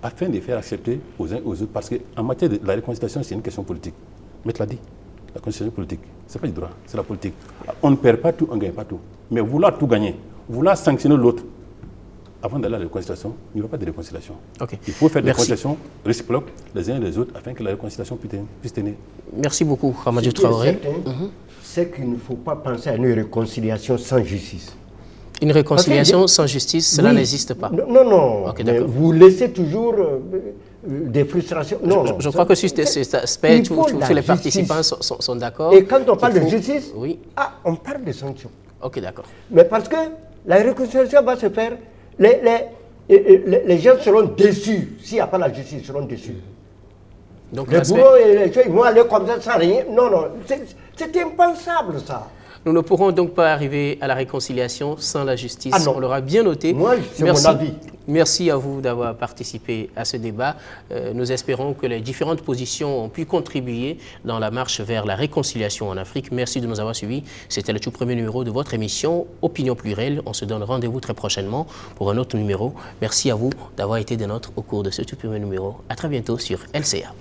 afin de faire accepter aux uns aux autres. Parce qu'en matière de la réconciliation, c'est une question politique. Maître l'a dit, la conciliation politique, ce n'est pas du droit, c'est la politique. On ne perd pas tout, on ne gagne pas tout. Mais vouloir tout gagner, vouloir sanctionner l'autre, avant d'aller à la réconciliation, il n'y aura pas de réconciliation. Il faut faire des réconciliations réciproques les uns et les autres afin que la réconciliation puisse tenir. Merci beaucoup, Hamadou Traoré. C'est qu'il ne faut pas penser à une réconciliation sans justice. Une réconciliation sans justice, cela n'existe pas. Non. Vous laissez toujours des frustrations. Je crois que sur cet aspect, tous les participants sont d'accord. Et quand on parle de justice, on parle de sanctions. Ok, d'accord. Mais parce que la réconciliation va se faire, les gens seront déçus. S'il n'y a pas la justice, ils seront déçus. Donc, les bourreaux et les gens, ils vont aller comme ça sans rien. Non, c'est impensable ça. Nous ne pourrons donc pas arriver à la réconciliation sans la justice. On l'aura bien noté. Moi, c'est mon avis. Merci à vous d'avoir participé à ce débat. Nous espérons que les différentes positions ont pu contribuer dans la marche vers la réconciliation en Afrique. Merci de nous avoir suivis. C'était le tout premier numéro de votre émission Opinion Plurielle. On se donne rendez-vous très prochainement pour un autre numéro. Merci à vous d'avoir été des nôtres au cours de ce tout premier numéro. À très bientôt sur LCA.